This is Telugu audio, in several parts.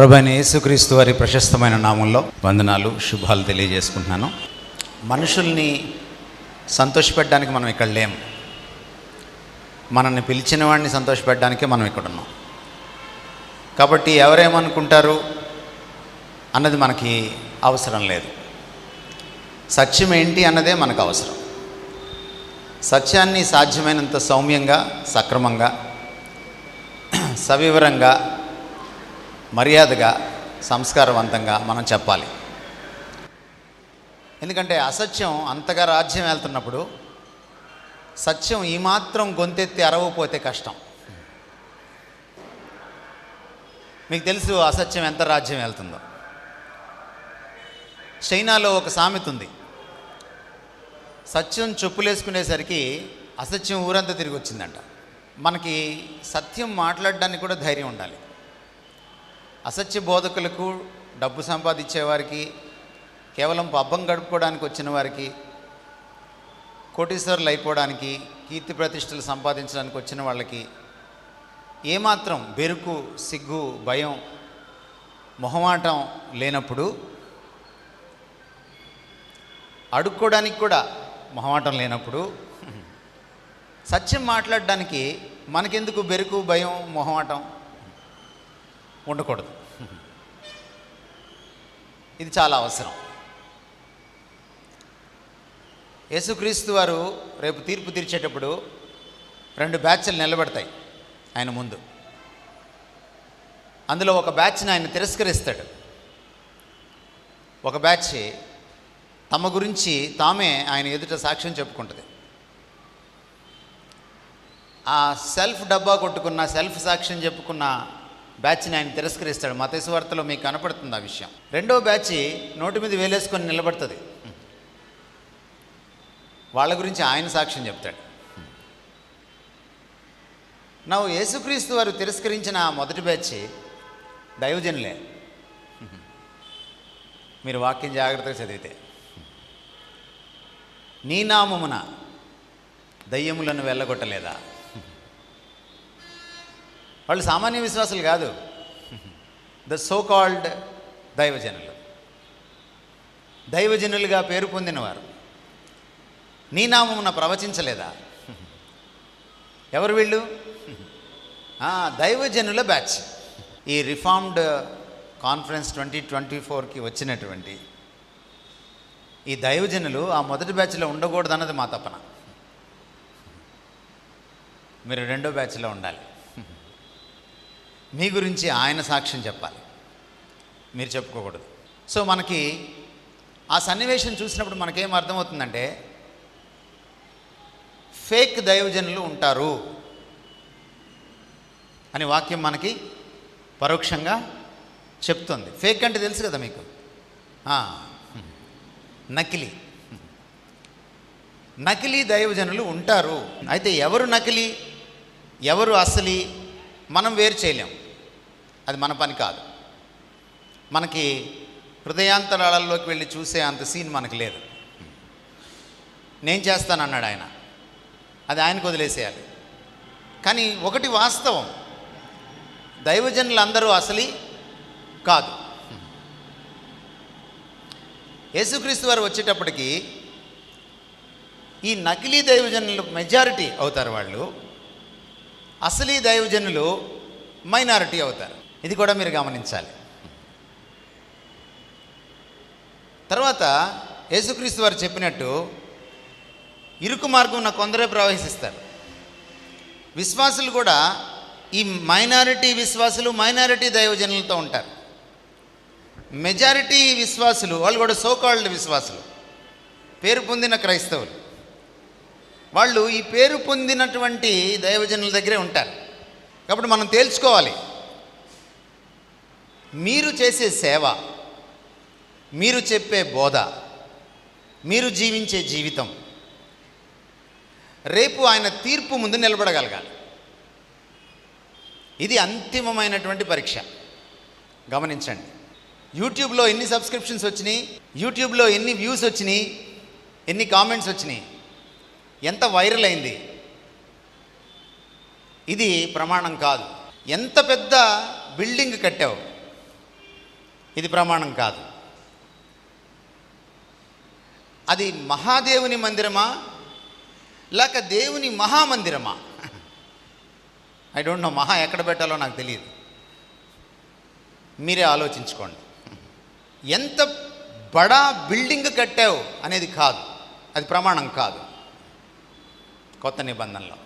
ప్రభువైన యేసుక్రీస్తు వారి ప్రశస్తమైన నామంలో వందనాలు, శుభాలు తెలియజేసుకుంటున్నాను. మనుషుల్ని సంతోషపెట్టడానికి మనం ఇక్కడ లేం. మనల్ని పిలిచిన వాడిని సంతోషపెట్టడానికే మనం ఇక్కడ ఉన్నాం. కాబట్టి ఎవరేమనుకుంటారు అన్నది మనకి అవసరం లేదు. సత్యం ఏంటి అన్నదే మనకు అవసరం. సత్యాన్ని సాధ్యమైనంత సౌమ్యంగా, సక్రమంగా, సవివరంగా, మర్యాదగా, సంస్కారవంతంగా మనం చెప్పాలి. ఎందుకంటే అసత్యం అంతగా రాజ్యం వెళ్తున్నప్పుడు సత్యం ఈ మాత్రం గొంతెత్తి అరవపోతే కష్టం. మీకు తెలుసు అసత్యం ఎంత రాజ్యం వెళ్తుందో. చైనాలో ఒక సామెత ఉంది, సత్యం చెప్పులేసుకునేసరికి అసత్యం ఊరంతా తిరిగి వచ్చిందంట. మనకి సత్యం మాట్లాడడానికి కూడా ధైర్యం ఉండాలి. అసత్య బోధకులకు, డబ్బు సంపాదించేవారికి, కేవలం పబ్బం గడుపుకోవడానికి వచ్చిన వారికి, కోటీశ్వరులు అయిపోవడానికి, కీర్తి ప్రతిష్టలు సంపాదించడానికి వచ్చిన వాళ్ళకి ఏమాత్రం బెరుకు, సిగ్గు, భయం, మొహమాటం లేనప్పుడు, అడుక్కోవడానికి కూడా మొహమాటం లేనప్పుడు సత్యం మాట్లాడడానికి మనకెందుకు బెరుకు, భయం, మొహమాటం ఉండకూడదు. ఇది చాలా అవసరం. యేసుక్రీస్తు వారు రేపు తీర్పు తీర్చేటప్పుడు 2 బ్యాచ్లు నిలబడతాయి ఆయన ముందు. అందులో ఒక బ్యాచ్ని ఆయన తిరస్కరిస్తాడు. ఒక బ్యాచ్ తమ గురించి తామే ఆయన ఎదుట సాక్ష్యం చెప్పుకుంటుంది. ఆ సెల్ఫ్ డబ్బా కొట్టుకున్న, సెల్ఫ్ సాక్ష్యం చెప్పుకున్న బ్యాచ్ని ఆయన తిరస్కరిస్తాడు. మత్తయి సువార్తలో మీకు కనపడుతుంది ఆ విషయం. రెండో బ్యాచ్ నోటి మీద వేలేసుకొని నిలబడుతుంది. వాళ్ళ గురించి ఆయన సాక్ష్యం చెప్తాడు. యేసుక్రీస్తు వారు తిరస్కరించిన మొదటి బ్యాచ్ దైవజనులే. మీరు వాక్యం జాగ్రత్తగా చదివితే, నీ నామమున దయ్యములను వెళ్ళగొట్టలేదా? వాళ్ళు సామాన్య విశ్వాసులు కాదు, ద సో కాల్డ్ దైవజనులు, దైవజనులుగా పేరు పొందినవారు. నీ నామమున ప్రవచించలేదా? ఎవరు వీళ్ళు? దైవజనుల బ్యాచ్. ఈ రిఫార్మ్డ్ కాన్ఫరెన్స్ 2024కి వచ్చినటువంటి ఈ దైవజనులు ఆ మొదటి బ్యాచ్లో ఉండకూడదు అన్నది మా తపన. మీరు రెండో బ్యాచ్లో ఉండాలి. మీ గురించి ఆయన సాక్ష్యం చెప్పాలి, మీరు చెప్పుకోకూడదు. సో మనకి ఆ సన్నివేశం చూసినప్పుడు మనకేం అర్థమవుతుందంటే, ఫేక్ దైవజనులు ఉంటారు అని వాక్యం మనకి పరోక్షంగా చెప్తుంది. ఫేక్ అంటే తెలుసు కదా మీకు, నకిలీ దైవజనులు ఉంటారు. అయితే ఎవరు నకిలీ, ఎవరు అసలు మనం వేరు చేయలేం. అది మన పని కాదు. మనకి హృదయాంతరాళల్లోకి వెళ్ళి చూసే అంత సీన్ మనకు లేదు. నేను చేస్తానన్నాడు ఆయన, అది ఆయనకు వదిలేసేయాలి. కానీ ఒకటి వాస్తవం, దైవజనులు అందరూ అసలు కాదు. యేసుక్రీస్తు వారు వచ్చేటప్పటికి ఈ నకిలీ దైవజనులు మెజారిటీ అవుతారు, వాళ్ళు అసలీ దైవజనులు మైనారిటీ అవుతారు. ఇది కూడా మీరు గమనించాలి. తర్వాత యేసుక్రీస్తు వారు చెప్పినట్టు ఇరుకు మార్గం కొందరే ప్రవేశిస్తారు. విశ్వాసులు కూడా ఈ మైనారిటీ విశ్వాసులు, మైనారిటీ దైవజనులతో ఉంటారు. మెజారిటీ విశ్వాసులు వాళ్ళు కూడా సోకాల్డ్ విశ్వాసులు, పేరు పొందిన క్రైస్తవులు, వాళ్ళు ఈ పేరు పొందినటువంటి దైవజనుల దగ్గరే ఉంటారు. కాబట్టి మనం తేల్చుకోవాలి, మీరు చేసే సేవ, మీరు చెప్పే బోధ, మీరు జీవించే జీవితం రేపు ఆయన తీర్పు ముందు నిలబడగలగాలి. ఇది అంతిమమైనటువంటి పరీక్ష. గమనించండి, యూట్యూబ్లో ఎన్ని సబ్స్క్రిప్షన్స్ వచ్చినాయి, యూట్యూబ్లో ఎన్ని వ్యూస్ వచ్చినాయి, ఎన్ని కామెంట్స్ వచ్చినాయి, ఎంత వైరల్ అయింది, ఇది ప్రమాణం కాదు. ఎంత పెద్ద బిల్డింగ్ కట్టావు, ఇది ప్రమాణం కాదు. అది మహాదేవుని మందిరమా లేక దేవుని మహామందిరమా? I don't know. మహా ఎక్కడ పెట్టాలో నాకు తెలియదు. మీరే ఆలోచించుకోండి. ఎంత బడా బిల్డింగ్ కట్టావు అనేది కాదు, అది ప్రమాణం కాదు కొత్త నిబంధనలో.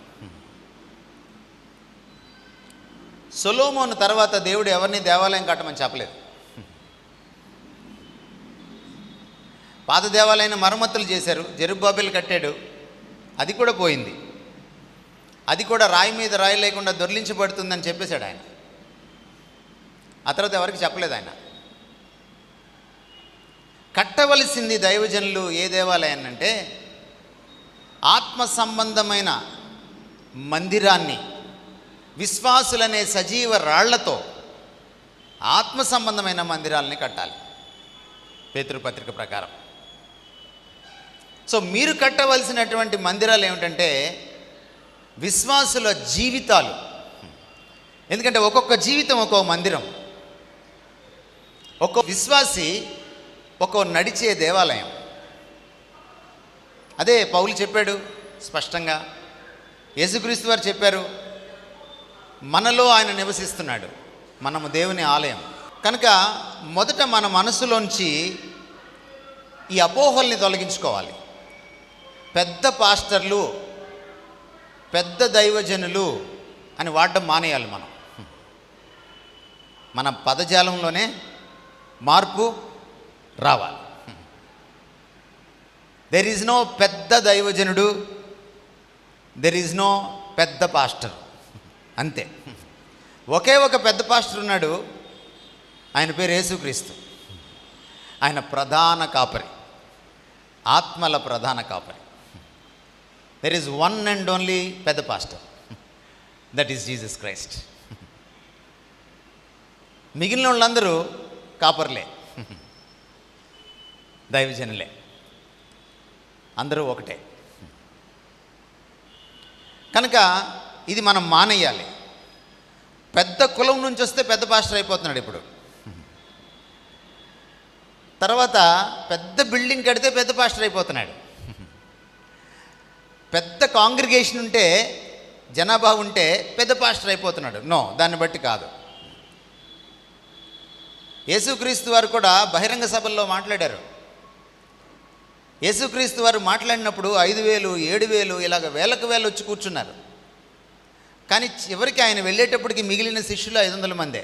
సొలొమోను తర్వాత దేవుడు ఎవరిని దేవాలయం కట్టమని చెప్పలేదు. పాత దేవాలయాన్ని మరమ్మతులు చేశారు, జెరుబ్బాబెలు కట్టాడు, అది కూడా పోయింది. అది కూడా రాయి మీద రాయి లేకుండా దొర్లించబడుతుందని చెప్పేశాడు ఆయన. ఆ తర్వాత ఎవరికి చెప్పలేదు ఆయన. కట్టవలసింది దైవజనులు ఏ దేవాలయాన్ని అంటే ఆత్మ సంబంధమైన మందిరాన్ని, విశ్వాసులనే సజీవ రాళ్లతో ఆత్మ సంబంధమైన మందిరాలని కట్టాలి పేతురుపత్రిక ప్రకారం. సో మీరు కట్టవలసినటువంటి మందిరాలు ఏమిటంటే విశ్వాసుల జీవితాలు. ఎందుకంటే ఒక్కొక్క జీవితం ఒక్కో మందిరం, ఒక్కో విశ్వాసి ఒక్కో నడిచే దేవాలయం. అదే పౌలు చెప్పాడు స్పష్టంగా, యేసుక్రీస్తు వారు చెప్పారు, మనలో ఆయన నివసిస్తున్నాడు, మనము దేవుని ఆలయం. కనుక మొదట మన మనసులోంచి ఈ అపోహల్ని తొలగించుకోవాలి. పెద్ద పాస్టర్లు, పెద్ద దైవజనులు అని వాడడం మానేయాలి. మన పదజాలంలోనే మార్పు రావాలి. దెర్ ఈజ్ నో పెద్ద దైవజనుడు, దెర్ ఈజ్ నో పెద్ద పాస్టర్, అంతే. ఒకే ఒక పెద్ద పాస్టర్ ఉన్నాడు, ఆయన పేరు యేసుక్రీస్తు. ఆయన ప్రధాన కాపరి, ఆత్మల ప్రధాన కాపరి. There is one and only పెద్ద pastor, that is Jesus Christ. మిగిలిన వాళ్ళందరూ కాపర్లే, దైవజనులే, అందరూ ఒకటే. కనుక ఇది మనం మానేయాలి. పెద్ద కులం నుంచి వస్తే పెద్ద పాస్టర్ అయిపోతున్నాడు ఇప్పుడు. తర్వాత పెద్ద బిల్డింగ్ కడితే పెద్ద పాస్టర్ అయిపోతున్నాడు. పెద్ద కాంగ్రిగేషన్ ఉంటే, జనాభా ఉంటే పెద్ద పాస్టర్ అయిపోతున్నాడు. నో, దాన్ని బట్టి కాదు. యేసుక్రీస్తు వారు కూడా బహిరంగ సభల్లో మాట్లాడారు. యేసుక్రీస్తు వారు మాట్లాడినప్పుడు 5,000, 7,000 ఇలాగ వేలకు వేలు వచ్చి కూర్చున్నారు. కానీ చివరికి ఆయన వెళ్ళేటప్పటికి మిగిలిన శిష్యులు 500 మందే.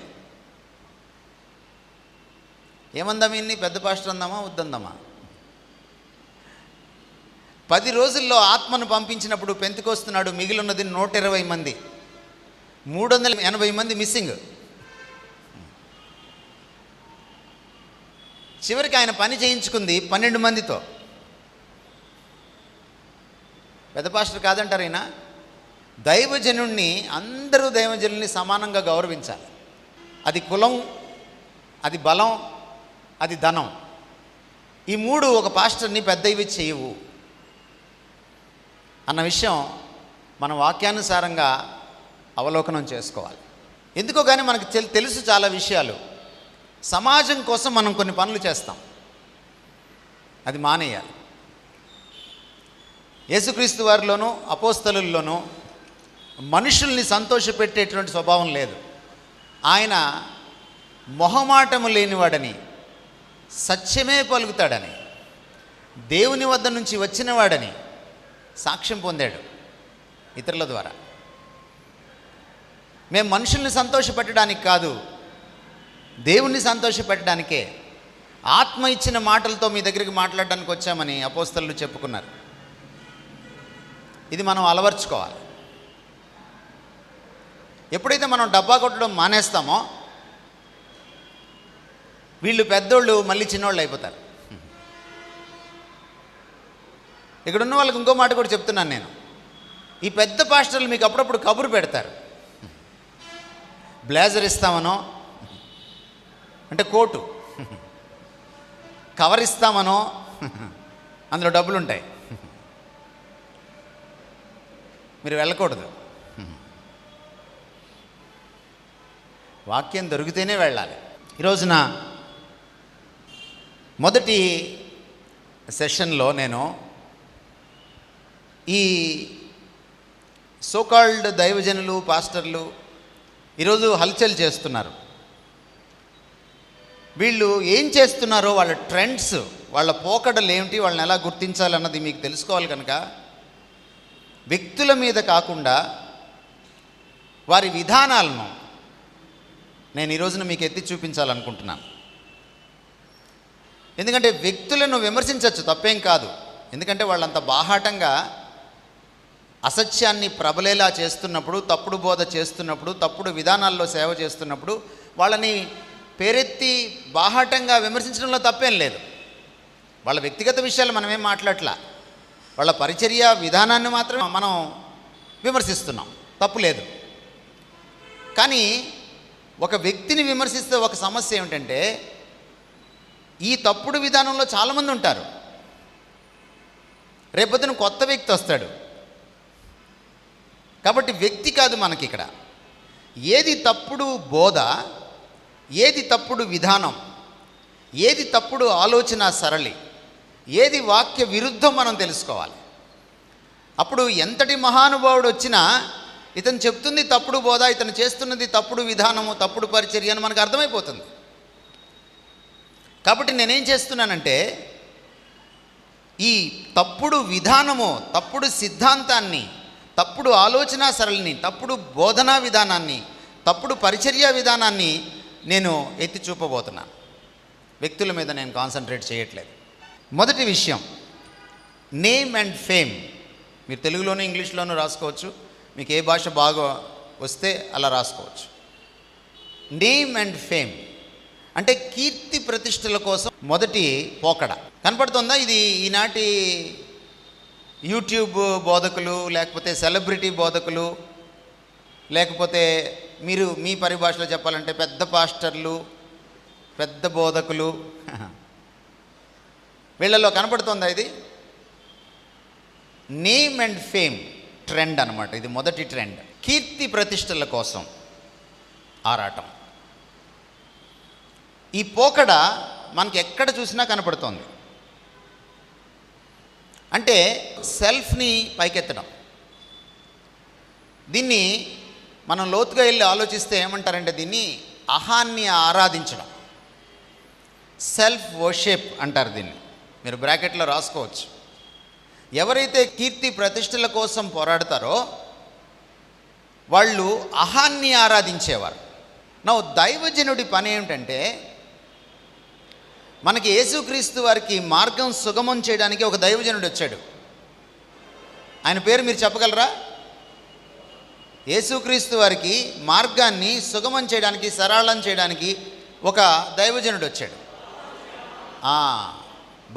ఏమందాం, ఇన్ని పెద్ద పాస్టర్ అందామా వద్దందామా? 10 రోజుల్లో ఆత్మను పంపించినప్పుడు పెంతెకొస్తున్నాడు, మిగిలిన్నది 120 మంది, 380 మంది మిస్సింగ్. చివరికి ఆయన పని చేయించుకుంది 12 మందితో. పెద్ద పాస్టర్ కాదంటారు ఈయన. దైవజనుణ్ణి, అందరూ దైవజనుల్ని సమానంగా గౌరవించాలి. అది కులం, అది బలం, అది ధనం. ఈ మూడు ఒక పాస్టర్ని పెద్ద ఇవి చేయవు అన్న విషయం మనం వాక్యానుసారంగా అవలోకనం చేసుకోవాలి. ఎందుకో కానీ మనకు తెలుసు చాలా విషయాలు. సమాజం కోసం మనం కొన్ని పనులు చేస్తాం, అది మానేయాలి. యేసుక్రీస్తు వారిలోనూ అపోస్తలుల్లోనూ మనుషుల్ని సంతోషపెట్టేటువంటి స్వభావం లేదు. ఆయన మొహమాటము లేనివాడని, సత్యమే పలుకుతాడని, దేవుని వద్ద నుంచి వచ్చినవాడని సాక్ష్యం పొందాడు ఇతరుల ద్వారా. మేము మనుషుల్ని సంతోషపెట్టడానికి కాదు, దేవుణ్ణి సంతోషపెట్టడానికే ఆత్మ ఇచ్చిన మాటలతో మీ దగ్గరికి మాట్లాడడానికి వచ్చామని అపోస్తలులు చెప్పుకున్నారు. ఇది మనం అలవర్చుకోవాలి. ఎప్పుడైతే మనం డబ్బా కొట్టడం మానేస్తామో వీళ్ళు పెద్దోళ్ళు మళ్ళీ చిన్నోళ్ళు అయిపోతారు. ఇక్కడ ఉన్న వాళ్ళకి ఇంకో మాట కూడా చెప్తున్నాను నేను. ఈ పెద్ద పాస్టర్లు మీకు అప్పుడప్పుడు కబురు పెడతారు. బ్లేజర్ ఇస్తామనో, అంటే కోటు, కవర్ ఇస్తామనో, అందులో డబ్బులు ఉంటాయి, మీరు వెళ్ళకూడదు. వాక్యం దొరికితేనే వెళ్ళాలి. ఈరోజున మొదటి సెషన్లో నేను ఈ సోకాల్డ్ దైవజనులు, పాస్టర్లు ఈరోజు హల్చల్ చేస్తున్నారు. వీళ్ళు ఏం చేస్తున్నారో, వాళ్ళ ట్రెండ్స్, వాళ్ళ పోకడలు ఏమిటి, వాళ్ళని ఎలా గుర్తించాలన్నది మీకు తెలుసుకోవాలి. కనుక వ్యక్తుల మీద కాకుండా వారి విధానాలను నేను ఈ రోజున మీకు ఎత్తి చూపించాలనుకుంటున్నాను. ఎందుకంటే వ్యక్తులను విమర్శించవచ్చు, తప్పేం కాదు. ఎందుకంటే వాళ్ళంత బాహాటంగా అసత్యాన్ని ప్రబలేలా చేస్తున్నప్పుడు, తప్పుడు బోధ చేస్తున్నప్పుడు, తప్పుడు విధానాల్లో సేవ చేస్తున్నప్పుడు వాళ్ళని పేరెత్తి బాహాటంగా విమర్శించడంలో తప్పేం లేదు. వాళ్ళ వ్యక్తిగత విషయాలు మనమేం మాట్లాడట్లా, వాళ్ళ పరిచర్య విధానాన్ని మాత్రమే మనం విమర్శిస్తున్నాం, తప్పు లేదు. కానీ ఒక వ్యక్తిని విమర్శిస్తే ఒక సమస్య ఏమిటంటే, ఈ తప్పుడు విధానంలో చాలామంది ఉంటారు. రేపొద్దున కొత్త వ్యక్తి వస్తాడు. కాబట్టి వ్యక్తి కాదు మనకి ఇక్కడ. ఏది తప్పుడు బోధ, ఏది తప్పుడు విధానం, ఏది తప్పుడు ఆలోచన సరళి, ఏది వాక్య విరుద్ధం మనం తెలుసుకోవాలి. అప్పుడు ఎంతటి మహానుభావుడు వచ్చినా ఇతను చెప్తుంది తప్పుడు బోధ, ఇతను చేస్తున్నది తప్పుడు విధానము, తప్పుడు పరిచర్య అని మనకు అర్థమైపోతుంది. కాబట్టి నేనేం చేస్తున్నానంటే, ఈ తప్పుడు విధానము, తప్పుడు సిద్ధాంతాన్ని, తప్పుడు ఆలోచన సరళిని, తప్పుడు బోధనా విధానాన్ని, తప్పుడు పరిచర్య విధానాన్ని నేను ఎత్తి చూపబోతున్నాను. వ్యక్తుల మీద నేను కాన్సన్ట్రేట్ చేయట్లేదు. మొదటి విషయం, నేమ్ అండ్ ఫేమ్. మీరు తెలుగులోనూ ఇంగ్లీష్లోనూ రాసుకోవచ్చు, మీకు ఏ భాష బాగా వస్తే అలా రాసుకోవచ్చు. నేమ్ అండ్ ఫేమ్ అంటే కీర్తి ప్రతిష్టల కోసం మొదటి పోకడ. కనపడుతుందా? ఇది ఈనాటి యూట్యూబ్ బోధకులు, లేకపోతే సెలబ్రిటీ బోధకులు, లేకపోతే మీరు మీ పరిభాషలో చెప్పాలంటే పెద్ద పాస్టర్లు, పెద్ద బోధకులు, వీళ్ళలో కనపడుతుందా ఇది? నేమ్ అండ్ ఫేమ్ ట్రెండ్ అన్నమాట. ఇది మొదటి ట్రెండ్. కీర్తి ప్రతిష్టల కోసం ఆరాటం. ఈ పోకడ మనకి ఎక్కడ చూసినా కనపడుతోంది. అంటే సెల్ఫ్ని పైకెత్తడం. దీన్ని మనం లోతుగా వెళ్ళి ఆలోచిస్తే ఏమంటారంటే, దీన్ని అహాన్ని ఆరాధించడం, సెల్ఫ్ వర్షిప్ అంటారు దీన్ని. మీరు బ్రాకెట్లో రాసుకోవచ్చు. ఎవరైతే కీర్తి ప్రతిష్టల కోసం పోరాడతారో వాళ్ళు అహాన్ని ఆరాధించేవారు. నా దైవజనుడి పని ఏమిటంటే, మనకి యేసుక్రీస్తు వారికి మార్గం సుగమం చేయడానికి ఒక దైవజనుడు వచ్చాడు. ఆయన పేరు మీరు చెప్పగలరా? యేసుక్రీస్తు వారికి మార్గాన్ని సుగమం చేయడానికి, సరళం చేయడానికి ఒక దైవజనుడు వచ్చాడు.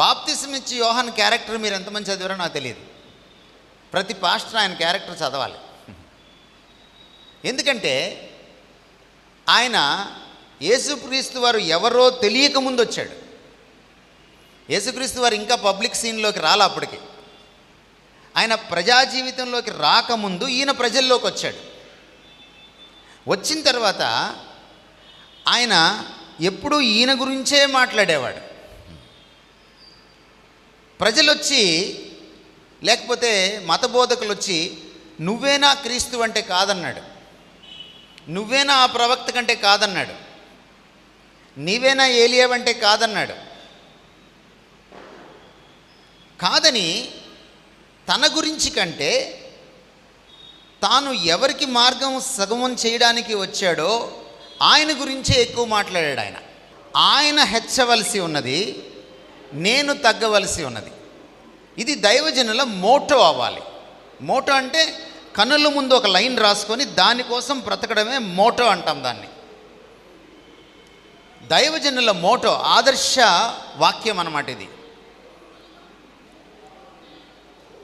బాప్తిసం ఇచ్చి యోహాన్ క్యారెక్టర్ మీరు ఎంతమంది చదివారో నాకు తెలియదు. ప్రతి పాస్టర్ ఆయన క్యారెక్టర్ చదవాలి. ఎందుకంటే ఆయన యేసుక్రీస్తు వారు ఎవరో తెలియక ముందు వచ్చాడు. యేసుక్రీస్తు వారు ఇంకా పబ్లిక్ సీన్లోకి రాలే. అప్పటికి ఆయన ప్రజా జీవితంలోకి రాకముందు ఈయన ప్రజల్లోకి వచ్చాడు. వచ్చిన తర్వాత ఆయన ఎప్పుడూ ఈయన గురించే మాట్లాడేవాడు. ప్రజలు వచ్చి, లేకపోతే మతబోధకులు వచ్చి, నువ్వేనా క్రీస్తు అంటే కాదన్నాడు, నువ్వేనా ఆ ప్రవక్త కంటే కాదన్నాడు, నీవేనా ఏలియావంటే కాదన్నాడు. కాదని తన గురించి కంటే తాను ఎవరికి మార్గం సగమం చేయడానికి వచ్చాడో ఆయన గురించే ఎక్కువ మాట్లాడాడు. ఆయన హెచ్చవలసి ఉన్నది, నేను తగ్గవలసి ఉన్నది. ఇది దైవజనుల మోటో అవ్వాలి. మోటో అంటే కన్నుల ముందు ఒక లైన్ రాసుకొని దానికోసం బ్రతకడమే మోటో అంటాం దాన్ని. దైవజనుల మోటో, ఆదర్శ వాక్యం అన్నమాట ఇది.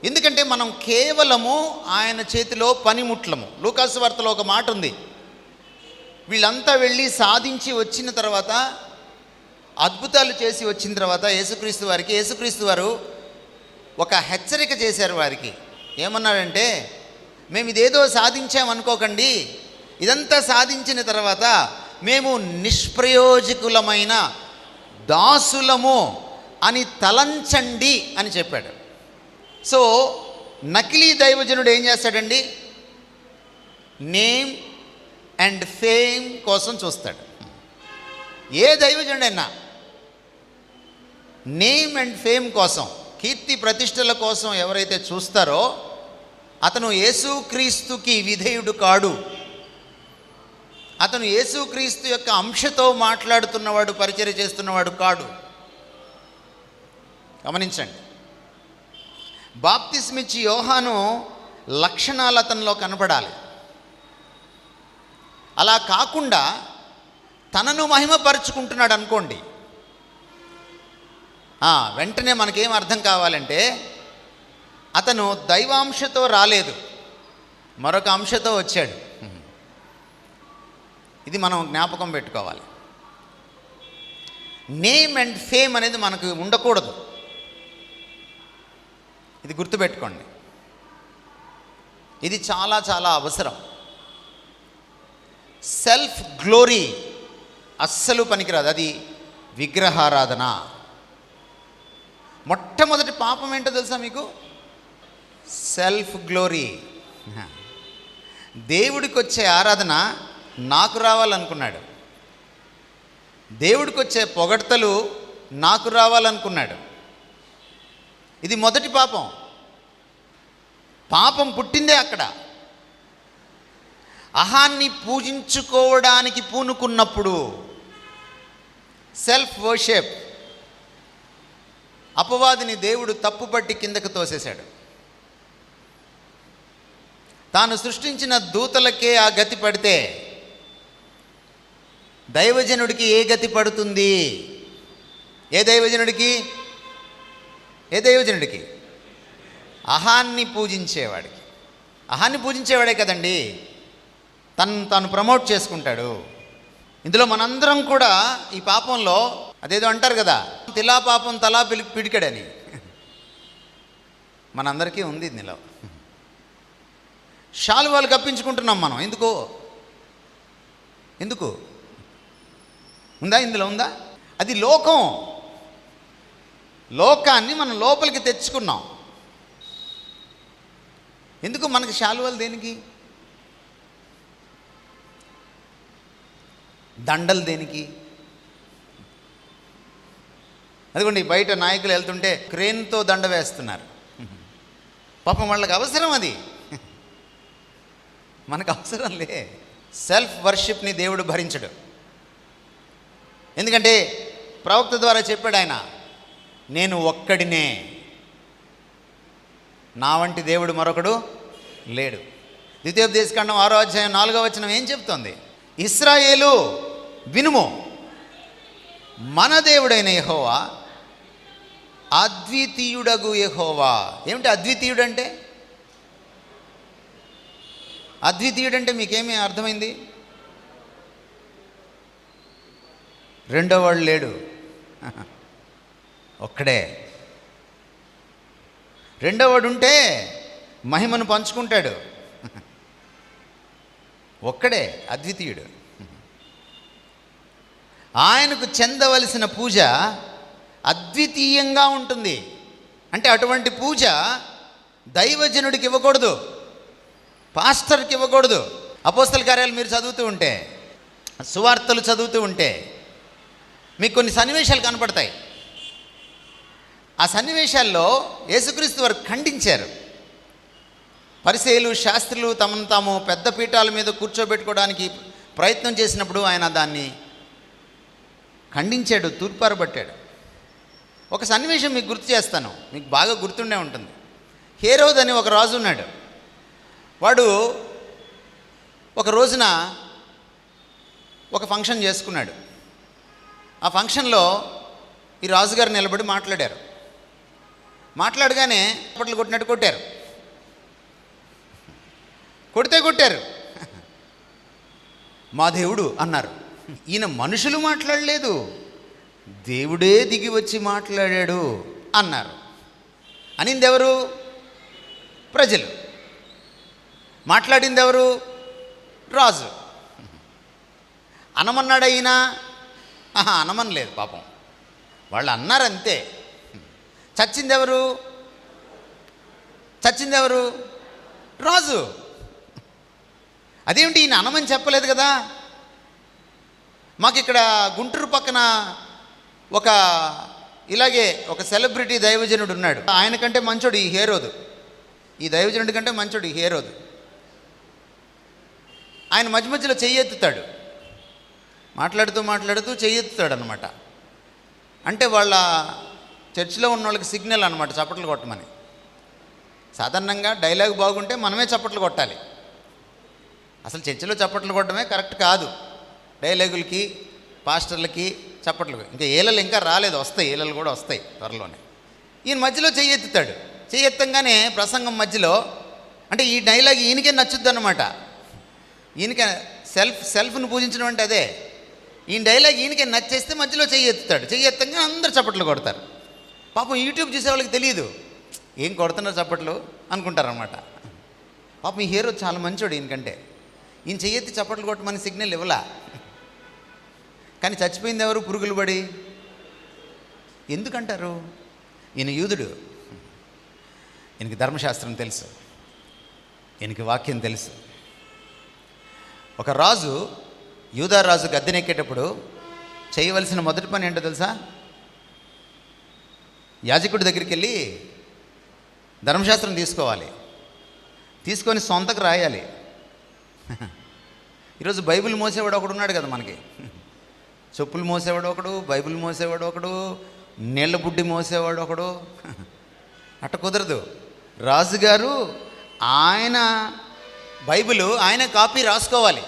ఎందుకంటే మనం కేవలము ఆయన చేతిలో పనిముట్లము. లూకాసు వార్తలో ఒక మాట ఉంది, వీళ్ళంతా వెళ్ళి సాధించి వచ్చిన తర్వాత, అద్భుతాలు చేసి వచ్చిన తర్వాత యేసుక్రీస్తు వారు ఒక హెచ్చరిక చేశారు వారికి. ఏమన్నారంటే, మేము ఇదేదో సాధించామనుకోకండి, ఇదంతా సాధించిన తర్వాత మేము నిష్ప్రయోజకులమైన దాసులము అని తలంచండి అని చెప్పాడు. సో నకిలీ దైవజనుడు ఏం చేస్తాడండి? నేమ్ అండ్ ఫేమ్ కోసం చూస్తాడు. ఏ దైవజనుడైనా నేమ్ అండ్ ఫేమ్ కోసం, కీర్తి ప్రతిష్టల కోసం ఎవరైతే చూస్తారో అతను యేసుక్రీస్తుకి విధేయుడు కాడు. అతను యేసుక్రీస్తు యొక్క అంశతో మాట్లాడుతున్నవాడు, పరిచర్య చేస్తున్నవాడు కాడు. గమనించండి. బాప్తిస్మిచ్చి యోహాను లక్షణాలు అతనిలో కనపడాలి. అలా కాకుండా తనను మహిమపరుచుకుంటున్నాడు అనుకోండి, వెంటనే మనకేం అర్థం కావాలంటే అతను దైవాంశతో రాలేదు, మరొక అంశతో వచ్చాడు. ఇది మనం జ్ఞాపకం పెట్టుకోవాలి. నేమ్ అండ్ ఫేమ్ అనేది మనకు ఉండకూడదు. ఇది గుర్తుపెట్టుకోండి. ఇది చాలా చాలా అవసరం. సెల్ఫ్ గ్లోరీ అస్సలు పనికిరాదు. అది విగ్రహారాధన. మొట్టమొదటి పాపం ఏంటో తెలుసా మీకు? Self glory. దేవుడికి వచ్చే ఆరాధన నాకు రావాలనుకున్నాడు. దేవుడికి వచ్చే పొగడ్తలు నాకు రావాలనుకున్నాడు. ఇది మొదటి పాపం. పాపం పుట్టిందే అక్కడ. అహాన్ని పూజించుకోవడానికి పూనుకున్నప్పుడు సెల్ఫ్ వర్షిప్, అపవాదిని దేవుడు తప్పుపట్టి కిందకు తోసేశాడు. తాను సృష్టించిన దూతలకే ఆ గతి పడితే దైవజనుడికి ఏ గతి పడుతుంది? ఏ దైవజనుడికి? అహాన్ని పూజించేవాడికి. అహాన్ని పూజించేవాడే కదండి తాను ప్రమోట్ చేసుకుంటాడు. ఇందులో మనందరం కూడా ఈ పాపంలో, అదేదో అంటారు కదా, తిలా పాపం తలా పిడికెడని, మనందరికీ ఉంది ఇందులో. శాలువాలు కప్పించుకుంటున్నాం మనం. ఎందుకు ఉందా? ఇందులో ఉందా? అది లోకాన్ని మనం లోపలికి తెచ్చుకున్నాం. ఎందుకు మనకి శాలువాలు? దేనికి? దండలు దేనికి? అదిగోండి, బయట నాయకులు వెళ్తుంటే క్రేన్తో దండ వేస్తున్నారు. పాపం వాళ్ళకి అవసరం, అది మనకు అవసరం లే. సెల్ఫ్ వర్షిప్ని దేవుడు భరించడు. ఎందుకంటే ప్రవక్త ద్వారా చెప్పాడు ఆయన, నేను ఒక్కడినే, నా వంటి దేవుడు మరొకడు లేడు. ద్వితీయోపదేశకాండం 6వ అధ్యాయం 4వ వచనం ఏం చెప్తోంది? ఇశ్రాయేలు వినుము, మన దేవుడైన యెహోవా అద్వితీయుడగు యెహోవా. ఏమిటి అద్వితీయుడంటే? అద్వితీయుడంటే మీకేమీ అర్థమైంది? రెండో వాడు లేడు, ఒక్కడే. రెండో వాడు ఉంటే మహిమను పంచుకుంటాడు. ఒక్కడే అద్వితీయుడు. ఆయనకు చెందవలసిన పూజ అద్వితీయంగా ఉంటుంది. అంటే అటువంటి పూజ దైవజనుడికి ఇవ్వకూడదు, పాస్టర్కి ఇవ్వకూడదు. అపోస్తల కార్యాలు మీరు చదువుతూ ఉంటే, సువార్తలు చదువుతూ ఉంటే మీకు కొన్ని సన్నివేశాలు కనపడతాయి. ఆ సన్నివేశాల్లో యేసుక్రీస్తు వారు ఖండించారు. పరిసయ్యులు, శాస్త్రులు తమను తాము పెద్ద పీఠాల మీద కూర్చోబెట్టుకోవడానికి ప్రయత్నం చేసినప్పుడు ఆయన దాన్ని ఖండించాడు, తూర్పారబట్టాడు. ఒక సన్నివేశం మీకు గుర్తు చేస్తాను, మీకు బాగా గుర్తుండే ఉంటుంది. హేరోద్ అని ఒక రాజు ఉన్నాడు. వాడు ఒక రోజున ఒక ఫంక్షన్ చేసుకున్నాడు. ఆ ఫంక్షన్లో ఈ రాజుగారు నిలబడి మాట్లాడారు. మాట్లాడగానే చప్పట్లు కొట్టినట్టు కొట్టారు. కొట్టారు. మా దేవుడు అన్నారు. ఈయన మనుషులు మాట్లాడలేదు, దేవుడే దిగి వచ్చి మాట్లాడాడు అన్నారు. అనింది ఎవరు? ప్రజలు. మాట్లాడింది ఎవరు? రాజు. అనమన్నాడు అయినా? అనమనలేదు పాపం. వాళ్ళు అన్నారంతే. చచ్చిందెవరు? చచ్చిందెవరు? రాజు. అదేమిటి ఈయన అనమని చెప్పలేదు కదా? మాకు ఇక్కడ గుంటూరు పక్కన ఇలాగే ఒక సెలబ్రిటీ దైవజనుడు ఉన్నాడు. ఆయన కంటే మంచోడు ఈ హేరోదు. ఈ దైవజనుడి కంటే మంచోడు ఈ హేరోదు. ఆయన మధ్య మధ్యలో చెయ్యెత్తుతాడు, మాట్లాడుతూ చెయ్యెత్తుతాడు అనమాట. అంటే వాళ్ళ చర్చిలో ఉన్న వాళ్ళకి సిగ్నల్ అనమాట చప్పట్లు కొట్టమని. సాధారణంగా డైలాగ్ బాగుంటే మనమే చప్పట్లు కొట్టాలి. అసలు చర్చిలో చప్పట్లు కొట్టడమే కరెక్ట్ కాదు. డైలాగులకి, పాస్టర్లకి చప్పట్లు. ఇంకా ఏలలు ఇంకా రాలేదు, వస్తాయి, ఏలలు కూడా వస్తాయి త్వరలోనే. ఈయన మధ్యలో చెయ్యెత్తుతాడు. చెయ్యెత్తంగానే ప్రసంగం మధ్యలో, అంటే ఈ డైలాగ్ ఈయనకే నచ్చుద్ది అనమాట. ఈయనకే సెల్ఫ్ను పూజించడం అంటే అదే. ఈయన డైలాగ్ ఈయనకే నచ్చేస్తే మధ్యలో చెయ్యెత్తుతాడు. చెయ్యెత్తంగా అందరూ చప్పట్లు కొడతారు. పాపం యూట్యూబ్ చూసే వాళ్ళకి తెలియదు ఏం కొడుతున్నారు చప్పట్లు అనుకుంటారనమాట. పాపం ఈ హీరో చాలా మంచోడు ఈయనకంటే. ఈయన చెయ్యెత్తి చప్పట్లు కొట్టమని సిగ్నల్ ఇవ్వలా. కానీ చచ్చిపోయింది ఎవరు? పురుగులు పడి. ఎందుకంటారు? ఈయన యూదుడు, ఈయనకి ధర్మశాస్త్రం తెలుసు, ఈయనకి వాక్యం తెలుసు. ఒక రాజు, యూదా రాజు గద్దెనెక్కేటప్పుడు చేయవలసిన మొదటి పని ఏంటో తెలుసా? యాజకుడి దగ్గరికి వెళ్ళి ధర్మశాస్త్రం తీసుకోవాలి. తీసుకొని సొంతకు రాయాలి. ఈరోజు బైబిల్ మోసేవాడు ఒకడు ఉన్నాడు కదా మనకి. చెప్పులు మోసేవాడు ఒకడు, బైబిల్ మోసేవాడు ఒకడు, నీళ్ళ బుడ్డి మోసేవాడు ఒకడు. అట్ట కుదరదు. రాజుగారు ఆయన బైబిల్ ఆయన కాపీ రాసుకోవాలి.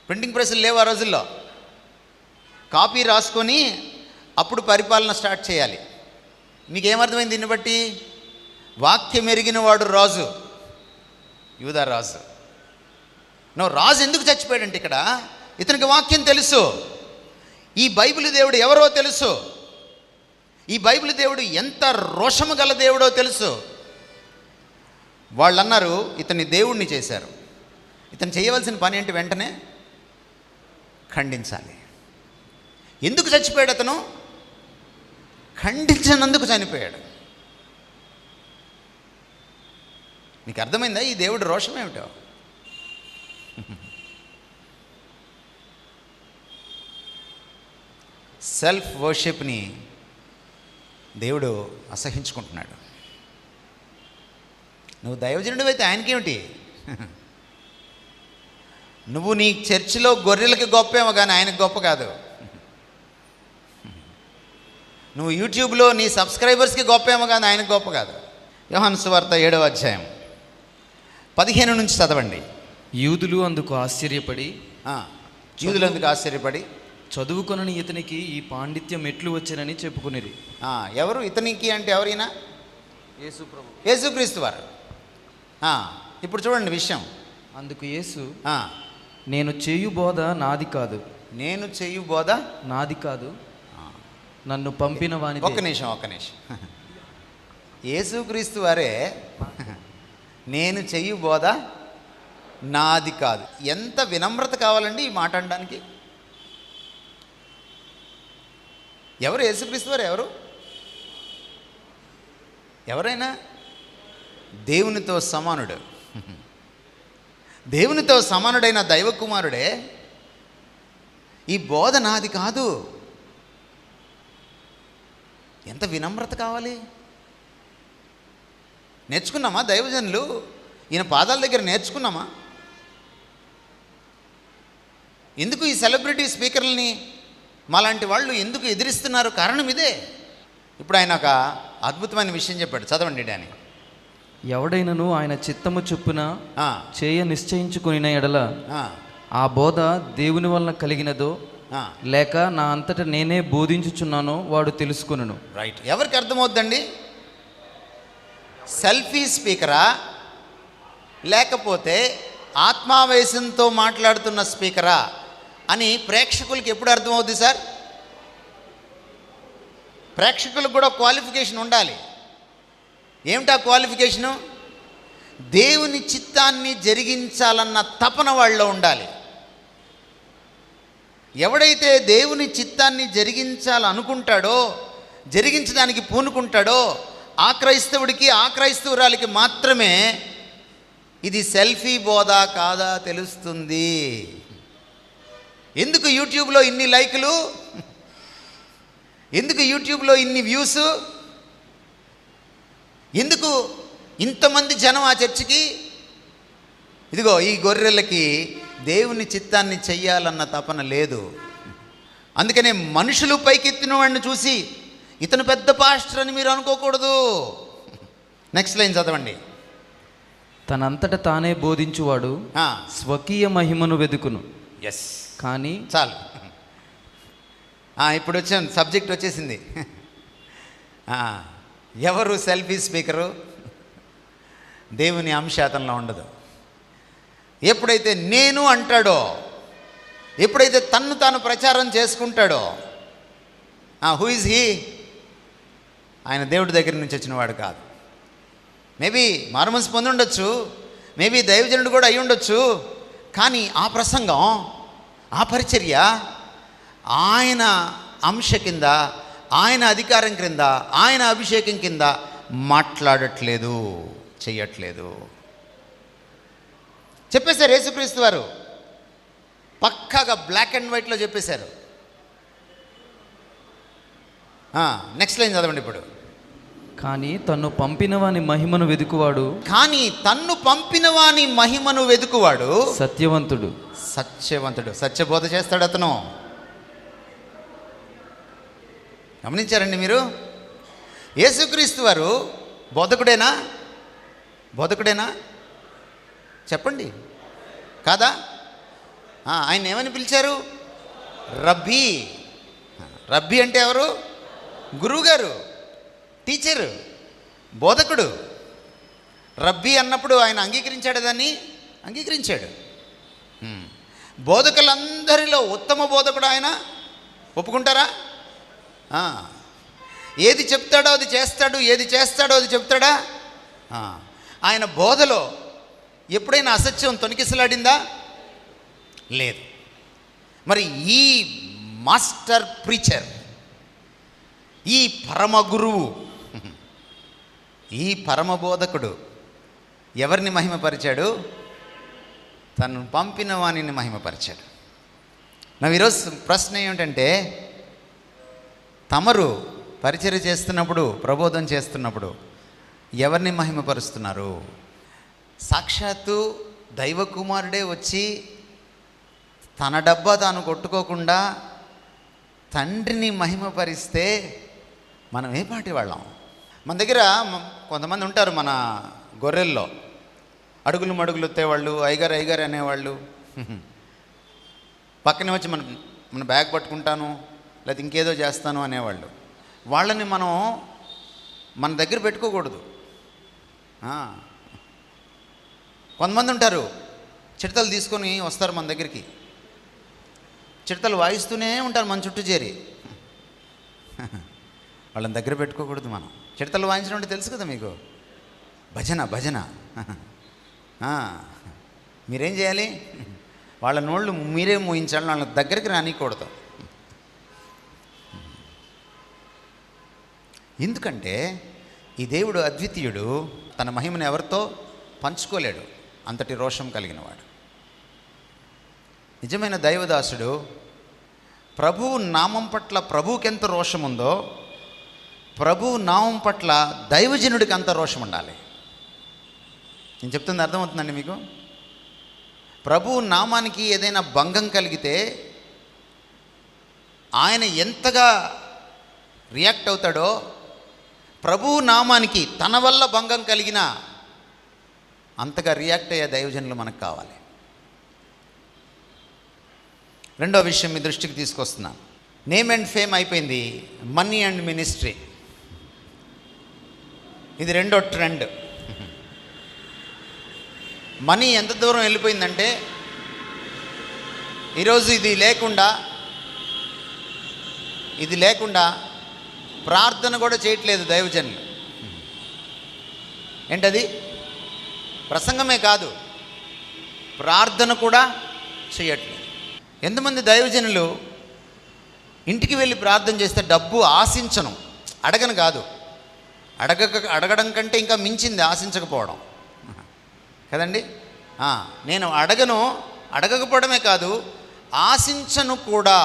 ప్రింటింగ్ ప్రెస్లు లేవు ఆ రోజుల్లో. కాపీ రాసుకొని అప్పుడు పరిపాలన స్టార్ట్ చేయాలి. మీకేమర్థమైంది దీన్ని బట్టి? వాక్యం ఎరిగిన వాడు రాజు, యూదా రాజు. రాజు ఎందుకు చచ్చిపోయాడంటే ఇక్కడ ఇతనికి వాక్యం తెలుసు. ఈ బైబిల్ దేవుడు ఎవరో తెలుసు. ఈ బైబిల్ దేవుడు ఎంత రోషము గల దేవుడో తెలుసు. వాళ్ళు అన్నారు ఇతన్ని దేవుణ్ణి చేశారు. ఇతను చేయవలసిన పని ఏంటి? వెంటనే ఖండించాలి. ఎందుకు చచ్చిపోయాడు అతను? ఖండించినందుకు చనిపోయాడు. మీకు అర్థమైందా ఈ దేవుడి రోషం ఏమిటో? సెల్ఫ్ వర్షిప్ని దేవుడు అసహించుకుంటున్నాడు. నువ్వు దైవజనుడు అయితే ఆయనకేమిటి? నువ్వు నీ చర్చిలో గొర్రెలకి గొప్పేమో కానీ ఆయనకు గొప్ప కాదు. నువ్వు యూట్యూబ్లో నీ సబ్స్క్రైబర్స్కి గొప్పేమో కానీ ఆయనకు గొప్ప కాదు. యోహాను సువార్త 7వ అధ్యాయం 15 నుంచి చదవండి. యూదులు అందుకు ఆశ్చర్యపడి చదువుకొనని ఇతనికి ఈ పాండిత్యం ఎట్లు వచ్చానని చెప్పుకునేది. ఎవరు ఇతనికి అంటే? ఎవరైనా యేసుక్రీస్తు వారు. ఇప్పుడు చూడండి విషయం. అందుకు యేసు, నేను చేయు బోధ నాది కాదు. నేను చేయు బోధ నాది కాదు, నన్ను పంపిన వాని. ఒక్క నిమిషం. యేసుక్రీస్తు వారే నేను చెయ్యు బోధ నాది కాదు. ఎంత వినమ్రత కావాలండి ఈ మాట అనడానికి. ఎవరు యేసుక్రీస్తు వారు? ఎవరైనా దేవునితో సమానుడు, దేవునితో సమానుడైన దైవకుమారుడే ఈ బోధ నాది కాదు. ఎంత వినమ్రత కావాలి. నేర్చుకున్నామా దైవజనులు? ఈయన పాదాల దగ్గర నేర్చుకున్నామా? ఎందుకు ఈ సెలబ్రిటీ స్పీకర్లని మాలాంటి వాళ్ళు ఎందుకు ఎదిరిస్తున్నారు? కారణం ఇదే. ఇప్పుడు ఆయన ఒక అద్భుతమైన విషయం చెప్పాడు, చదవండి డాని. ఎవడైనను ఆయన చిత్తము చొప్పున చేయ నిశ్చయించుకుని ఎడల ఆ బోధ దేవుని వలన కలిగినదో లేక నా అంతటా నేనే బోధించుచున్నానో వాడు తెలుసుకొనును. రైట్. ఎవరికి అర్థమవుద్దండి? సెల్ఫీ స్పీకరా లేకపోతే ఆత్మావేశంతో మాట్లాడుతున్న స్పీకరా అని ప్రేక్షకులకి ఎప్పుడు అర్థమవుద్ది సార్? ప్రేక్షకులకు కూడా క్వాలిఫికేషన్ ఉండాలి. ఏమిటా క్వాలిఫికేషను? దేవుని చిత్తాన్ని జరిగించాలన్న తపన వాళ్ళలో ఉండాలి. ఎవడైతే దేవుని చిత్తాన్ని జరిగించాలనుకుంటాడో, జరిగించడానికి పూనుకుంటాడో ఆ క్రైస్తవుడికి, ఆ క్రైస్తవురాలికి మాత్రమే ఇది సెల్ఫీ బోధ కాదా తెలుస్తుంది. ఎందుకు యూట్యూబ్లో ఇన్ని లైకులు, ఎందుకు యూట్యూబ్లో ఇన్ని వ్యూస్, ఎందుకు ఇంతమంది జనం ఆ చర్చికి? ఇదిగో ఈ గొర్రెలకి దేవుని చిత్తాన్ని చెయ్యాలన్న తపన లేదు. అందుకనే మనుషులు పైకెత్తిన వాడిని చూసి ఇతను పెద్ద పాస్టర్ అని మీరు అనుకోకూడదు. నెక్స్ట్ లైన్ చదవండి. తనంతట తానే బోధించువాడు స్వకీయ మహిమను వెదుకును. ఎస్, కానీ చాలు. ఇప్పుడు వచ్చాను, సబ్జెక్ట్ వచ్చేసింది. ఎవరు సెల్ఫీ స్పీకరు? దేవుని అంశాతంలో ఉండదు. ఎప్పుడైతే నేను అంటాడో, ఎప్పుడైతే తన్ను తాను ప్రచారం చేసుకుంటాడో, హూ ఇస్ హీ? ఆయన దేవుడి దగ్గర నుంచి వచ్చినవాడు కాదు. మేబీ మారుమనసు పొంది ఉండొచ్చు, మేబీ దైవజనుడు కూడా అయి ఉండొచ్చు. కానీ ఆ ప్రసంగం, ఆ పరిచర్య ఆయన అంశ కింద, ఆయన అధికారం క్రింద, ఆయన అభిషేకం కింద మాట్లాడట్లేదు, చెయ్యట్లేదు. చెప్పేశారు యేసుక్రీస్తు వారు, పక్కాగా బ్లాక్ అండ్ వైట్లో చెప్పేశారు. నెక్స్ట్ లైన్ చదవండి ఇప్పుడు. కానీ తన్ను పంపిన వాని మహిమను వెదుకువాడు, కానీ తన్ను పంపిన వాని మహిమను వెదుకువాడు సత్యవంతుడు. సత్యవంతుడు. సత్యబోధ చేస్తాడు అతను. గమనించారండి మీరు? యేసుక్రీస్తు వారు బోధకుడేనా? బోధకుడేనా చెప్పండి, కాదా? ఆయన ఏమని పిలిచారు? రబ్బీ. రబ్బీ అంటే ఎవరు? గురువుగారు, టీచరు, బోధకుడు. రబ్బీ అన్నప్పుడు ఆయన అంగీకరించాడు, దాన్ని అంగీకరించాడు. బోధకులందరిలో ఉత్తమ బోధకుడు ఆయన. ఒప్పుకుంటారా? ఏది చెప్తాడో అది చేస్తాడు, ఏది చేస్తాడో అది చెప్తాడా? ఆయన బోధలో ఎప్పుడైనా అసత్యం తొణికిసలాడిందా? లేదు. మరి ఈ మాస్టర్ ప్రీచర్, ఈ పరమ గురువు, ఈ పరమ బోధకుడు ఎవరిని మహిమపరిచాడు? తను పంపిన వాణిని మహిమపరిచాడు. నా ఈరోజు ప్రశ్న ఏమిటంటే, తమరు పరిచర్య చేస్తున్నప్పుడు, ప్రబోధం చేస్తున్నప్పుడు ఎవరిని మహిమపరుస్తున్నారు? సాక్షాత్తు దైవ కుమారుడే వచ్చి తన డబ్బా తాను కొట్టుకోకుండా తండ్రిని మహిమపరిస్తే మనం ఏ పాటి వాళ్ళం? మన దగ్గర కొంతమంది ఉంటారు, మన గొర్రెల్లో అడుగులు మడుగులు ఎత్తేవాళ్ళు, ఐగారు ఐగారు అనేవాళ్ళు. పక్కనే వచ్చి మన బ్యాగ్ పట్టుకుంటాను, లేకపోతే ఇంకేదో చేస్తాను అనేవాళ్ళు. వాళ్ళని మనం మన దగ్గర పెట్టుకోకూడదు. కొంతమంది ఉంటారు, చిడతలు తీసుకొని వస్తారు మన దగ్గరికి, చిడతలు వాయిస్తూనే ఉంటారు మన చుట్టూ చేరి. వాళ్ళని దగ్గర పెట్టుకోకూడదు మనం. చిడతలు వాయించడం అంటే తెలుసు కదా మీకు, భజన భజన. మీరేం చేయాలి? వాళ్ళ నోళ్ళు మీరే మూయించాలి, వాళ్ళ దగ్గరికి రానికూడదు. ఎందుకంటే ఈ దేవుడు అద్వితీయుడు, తన మహిమను ఎవరితో పంచుకోలేడు, అంతటి రోషం కలిగినవాడు. నిజమైన దైవదాసుడు ప్రభువు నామం పట్ల ప్రభువుకి ఎంత రోషం ఉందో, ప్రభువు నామం పట్ల దైవజనుడికి అంత రోషం ఉండాలి. నేను చెప్తుంది అర్థమవుతుందండి మీకు? ప్రభువు నామానికి ఏదైనా భంగం కలిగితే ఆయన ఎంతగా రియాక్ట్ అవుతాడో, ప్రభువు నామానికి తన వల్ల భంగం కలిగినా అంతగా రియాక్ట్ అయ్యే దైవజనులు మనకు కావాలి. రెండో విషయం మీ దృష్టికి తీసుకొస్తున్నాను. నేమ్ అండ్ ఫేమ్ అయిపోయింది, మనీ అండ్ మినిస్ట్రీ. ఇది రెండో ట్రెండ్. మనీ ఎంత దూరం వెళ్ళిపోయిందంటే, ఈరోజు ఇది లేకుండా ప్రార్థన కూడా చేయట్లేదు దైవజనులు. ఏంటది? ప్రసంగమే కాదు, ప్రార్థన కూడా చేయట్లేదు. ఎంతమంది దైవజనులు ఇంటికి వెళ్ళి ప్రార్థన చేస్తే డబ్బు ఆశించను, అడగను కాదు, అడగడం కంటే ఇంకా మించింది ఆశించకపోవడం కదండి. నేను అడగకపోవడమే కాదు, ఆశించను కూడా.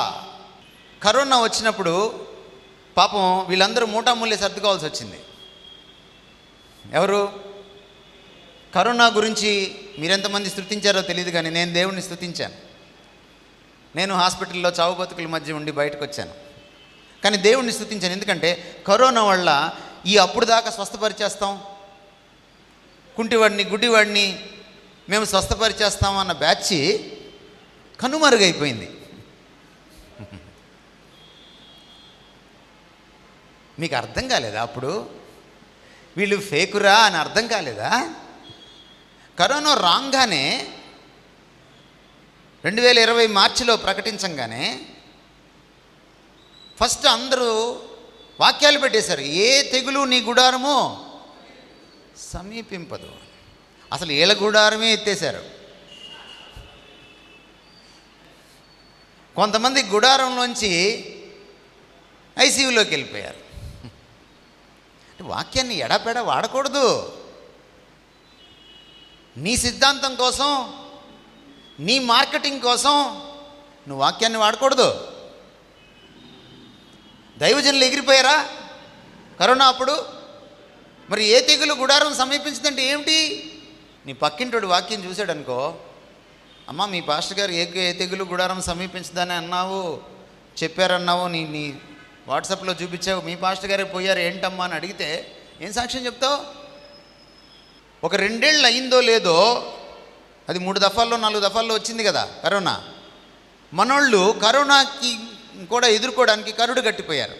కరోనా వచ్చినప్పుడు పాపం వీళ్ళందరూ మూటామూల్య సర్దుకోవాల్సి వచ్చింది. ఎవరు? కరోనా గురించి మీరెంతమంది స్తుతించారో తెలియదు, కానీ నేను దేవుణ్ణి స్తుతించాను. నేను హాస్పిటల్లో చావు బతుకుల మధ్య ఉండి బయటకు వచ్చాను, కానీ దేవుణ్ణి స్తుతించాను. ఎందుకంటే కరోనా వల్ల ఈ అప్పుడు దాకా స్వస్థపరిచేస్తాం, కుంటివాడిని గుడ్డివాడిని మేము స్వస్థపరిచేస్తాం అన్న బ్యాచ్ కనుమరుగైపోయింది. మీకు అర్థం కాలేదా? అప్పుడు వీళ్ళు ఫేకురా అని అర్థం కాలేదా? కరోనా రాగానే 2020 మార్చిలో ప్రకటించంగానే ఫస్ట్ అందరూ వాక్యాలు పెట్టేశారు, ఏ తెగులు నీ గుడారమో సమీపింపదు. అసలు ఏళ్ళ గుడారమే ఎత్తేశారు. కొంతమంది గుడారంలోంచి ఐసీయూలోకి వెళ్ళిపోయారు. వాక్యాన్ని ఎడపెడ వాడకూడదు. నీ సిద్ధాంతం కోసం, నీ మార్కెటింగ్ కోసం నువ్వు వాక్యాన్ని వాడకూడదు. దైవజనులు ఎగిరిపోయారా కరోనా అప్పుడు? మరి ఏ తెగులు గుడారం సమీపించదంటే ఏమిటి? నీ పక్కింటోడు వాక్యం చూశాడు అనుకో, అమ్మ మీ పాస్టర్ గారు ఏ తెగులు గుడారం సమీపించదని అన్నావు, చెప్పారన్నావు, నీ వాట్సాప్లో చూపించావు, మీ పాస్టర్ గారే పోయారు ఏంటమ్మా అని అడిగితే ఏం సాక్ష్యం చెప్తావు? ఒక 2 ఏళ్ళు అయిందో లేదో, అది 3 దఫాల్లో 4 దఫాల్లో వచ్చింది కదా కరోనా. మనోళ్ళు కరోనాకి కూడా ఎదుర్కోవడానికి కరుడు కట్టిపోయారు.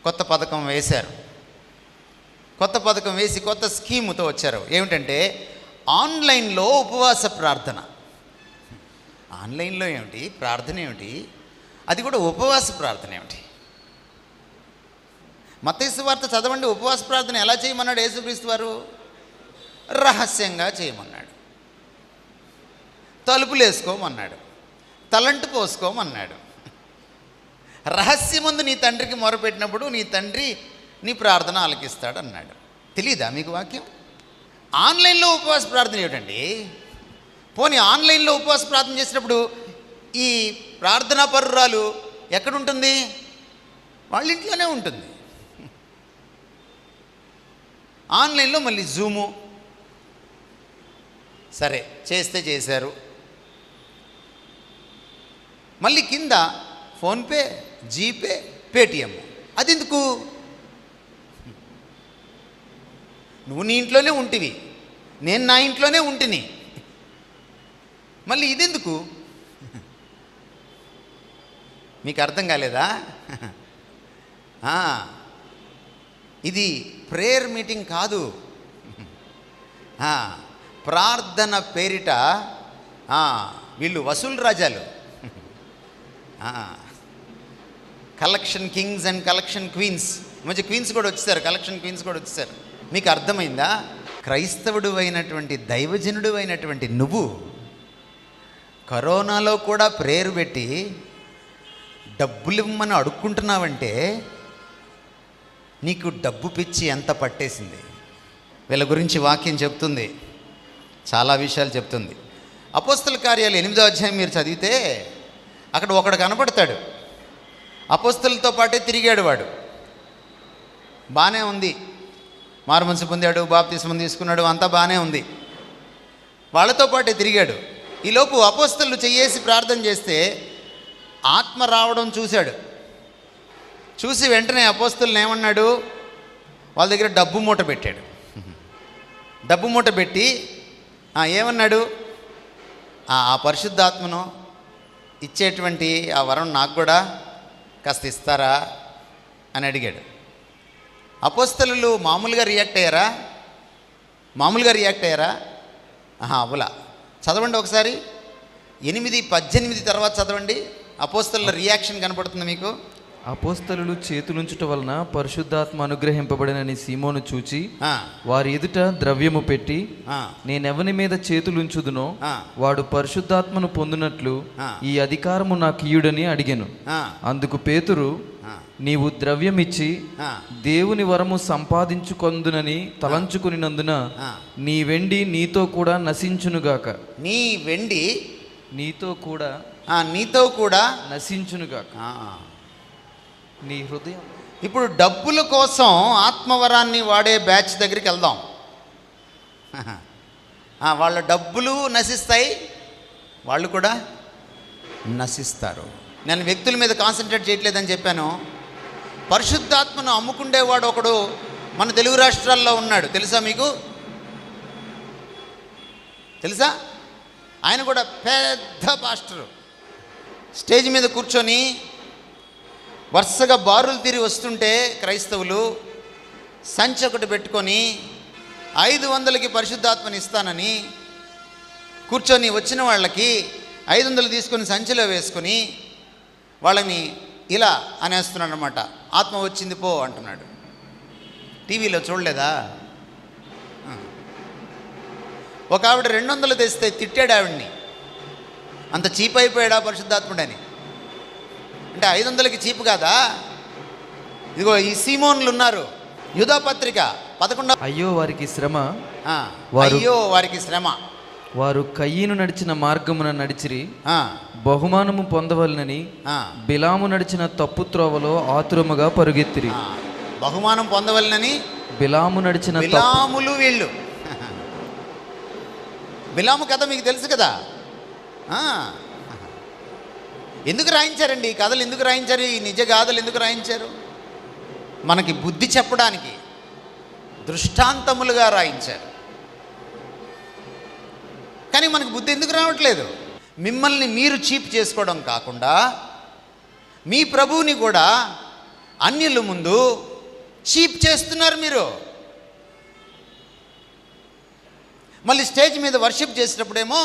కొత్త పథకం వేశారు. కొత్త పథకం వేసి కొత్త స్కీముతో వచ్చారు. ఏమిటంటే ఆన్లైన్లో ఉపవాస ప్రార్థన. ఆన్లైన్లో ఏమిటి ప్రార్థన ఏమిటి? అది కూడా ఉపవాస ప్రార్థన ఏమిటి? మత్తయి సువార్త చదవండి. ఉపవాస ప్రార్థన ఎలా చేయమన్నాడు యేసుక్రీస్తు వారు? రహస్యంగా చేయమన్నాడు. తలుపులు వేసుకోమన్నాడు, తలంటు పోసుకోమన్నాడు. రహస్యమందు నీ తండ్రికి మొరపెట్టినప్పుడు నీ తండ్రి నీ ప్రార్థన ఆలకిస్తాడు అన్నాడు. తెలీదా మీకు వాక్యం? ఆన్లైన్లో ఉపవాస ప్రార్థన ఏమిటండి? పోనీ ఆన్లైన్లో ఉపవాస ప్రార్థన చేసినప్పుడు ఈ ప్రార్థనా పరురాలు ఎక్కడుంటుంది? వాళ్ళ ఇంట్లోనే ఉంటుంది. ఆన్లైన్లో మళ్ళీ జూము. సరే చేస్తే చేశారు. మళ్ళీ కింద ఫోన్పే, జీపే, పేటిఎం. అది ఎందుకు? నువ్వు నీ ఇంట్లోనే ఉంటివి, నేను నా ఇంట్లోనే ఉంటిని, మళ్ళీ ఇదెందుకు? మీకు అర్థం కాలేదా? ఇది ప్రేయర్ మీటింగ్ కాదు. ప్రార్థన పేరిట వీళ్ళు వసూలు రాజాలు, collection kings and collection queens. మంచి క్వీన్స్ కూడా వచ్చేసారు, కలెక్షన్ క్వీన్స్ కూడా వచ్చేసారు. మీకు అర్థమైందా? క్రైస్తవుడు అయినటువంటి దైవజనుడు అయినటువంటి నువ్వు కరోనాలో కూడా ప్రేయర్ పెట్టి డబ్బులు ఇవ్వమని అడుక్కుంటున్నావంటే నీకు డబ్బు పిచ్చి ఎంత పట్టేసింది. వీళ్ళ గురించి వాక్యం చెప్తుంది, చాలా విషయాలు చెప్తుంది. అపోస్తల కార్యాలు 8వ అధ్యాయం మీరు చదివితే అక్కడ ఒకడు కనపడతాడు. అపోస్తలతో పాటే తిరిగాడు వాడు. బాగానే ఉంది, మారుమనసు పొందాడు, బాప్తిస్మం తీసుకున్నాడు, అంతా బాగానే ఉంది. వాళ్ళతో పాటే తిరిగాడు. ఈలోపు అపోస్తలు చెయ్యేసి ప్రార్థన చేస్తే ఆత్మ రావడం చూశాడు. చూసి వెంటనే అపోస్తలుని ఏమన్నాడు? వాళ్ళ దగ్గర డబ్బు మూట పెట్టాడు. డబ్బు మూట పెట్టి ఏమన్నాడు? ఆ పరిశుద్ధాత్మను ఇచ్చేటువంటి ఆ వరం నాకు కూడా కాస్త ఇస్తారా అని అడిగాడు. అపోస్తలు మామూలుగా రియాక్ట్ అయ్యారా? అవ్వలా. చదవండి ఒకసారి 8:18 తర్వాత చదవండి. అపోస్తలుల రియాక్షన్ కనపడుతుంది మీకు. అపోస్తలులు చేతులుంచుట వలన పరిశుద్ధాత్మ అనుగ్రహింపబడినని సీమోను చూచి వారి ఎదుట ద్రవ్యము పెట్టి, నేనెవని మీద చేతులుంచుదునో వాడు పరిశుద్ధాత్మను పొందినట్లు ఈ అధికారము నాకు ఇయ్యుడని అడిగెను. అందుకు పేతురు, నీవు ద్రవ్యమిచ్చి దేవుని వరము సంపాదించుకొందునని తలంచుకునినందున నీ వెండి నీతో కూడా నశించునుగాక. నీ వెండి నీతో కూడా నశించునుగాక. నీ హృదయం. ఇప్పుడు డబ్బుల కోసం ఆత్మవరాన్ని వాడే బ్యాచ్ దగ్గరికి వెళ్దాం. వాళ్ళ డబ్బులు నశిస్తాయి, వాళ్ళు కూడా నశిస్తారు. నేను వ్యక్తుల మీద కాన్సన్ట్రేట్ చేయట్లేదని చెప్పాను. పరిశుద్ధాత్మను అమ్ముకుండేవాడు ఒకడు మన తెలుగు రాష్ట్రాల్లో ఉన్నాడు. తెలుసా మీకు? తెలుసా? ఆయన కూడా పెద్ద పాస్టరు. స్టేజ్ మీద కూర్చొని వరుసగా బారులు తిరిగి వస్తుంటే క్రైస్తవులు సంచి ఒకటి పెట్టుకొని 500కి పరిశుద్ధాత్మని ఇస్తానని కూర్చొని వచ్చిన వాళ్ళకి 500 తీసుకొని సంచిలో వేసుకొని వాళ్ళని ఇలా అనేస్తున్నాడు అనమాట. ఆత్మ వచ్చింది పో అంటున్నాడు. టీవీలో చూడలేదా? ఒక ఆవిడ 200 తెస్తే తిట్టాడు ఆవిడ్ని. అంత చీప్ అయిపోయాడా పరిశుద్ధాత్ముడని? అంటే 500కి చీపు కాదా? ఇదిగో ఈ సీమోన్లు ఉన్నారు. యూదా పత్రిక 11. అయ్యో వారికి శ్రమ, అయ్యో వారికి శ్రమ. వారు కయ్యను నడిచిన మార్గమున నడిచిరి, బహుమానము పొందవలనని బిలాము నడిచిన తప్పు త్రోవలో ఆతురముగా పరుగెత్తిరి. బహుమానం పొందవలనని బిలాము నడిచిన బిలాములు వీళ్ళు. బిలాము కథ మీకు తెలుసు కదా. ఎందుకు రాయించారండి ఈ కథలు? ఎందుకు రాయించారు? ఈ నిజ గాథలు ఎందుకు రాయించారు? మనకి బుద్ధి చెప్పడానికి, దృష్టాంతములుగా రాయించారు. కానీ మనకు బుద్ధి ఎందుకు రావట్లేదు? మిమ్మల్ని మీరు చీప్ చేసుకోవడం కాకుండా మీ ప్రభువుని కూడా అన్యుల ముందు చీప్ చేస్తున్నారు మీరు. మళ్ళీ స్టేజ్ మీద వర్షిప్ చేసేటప్పుడేమో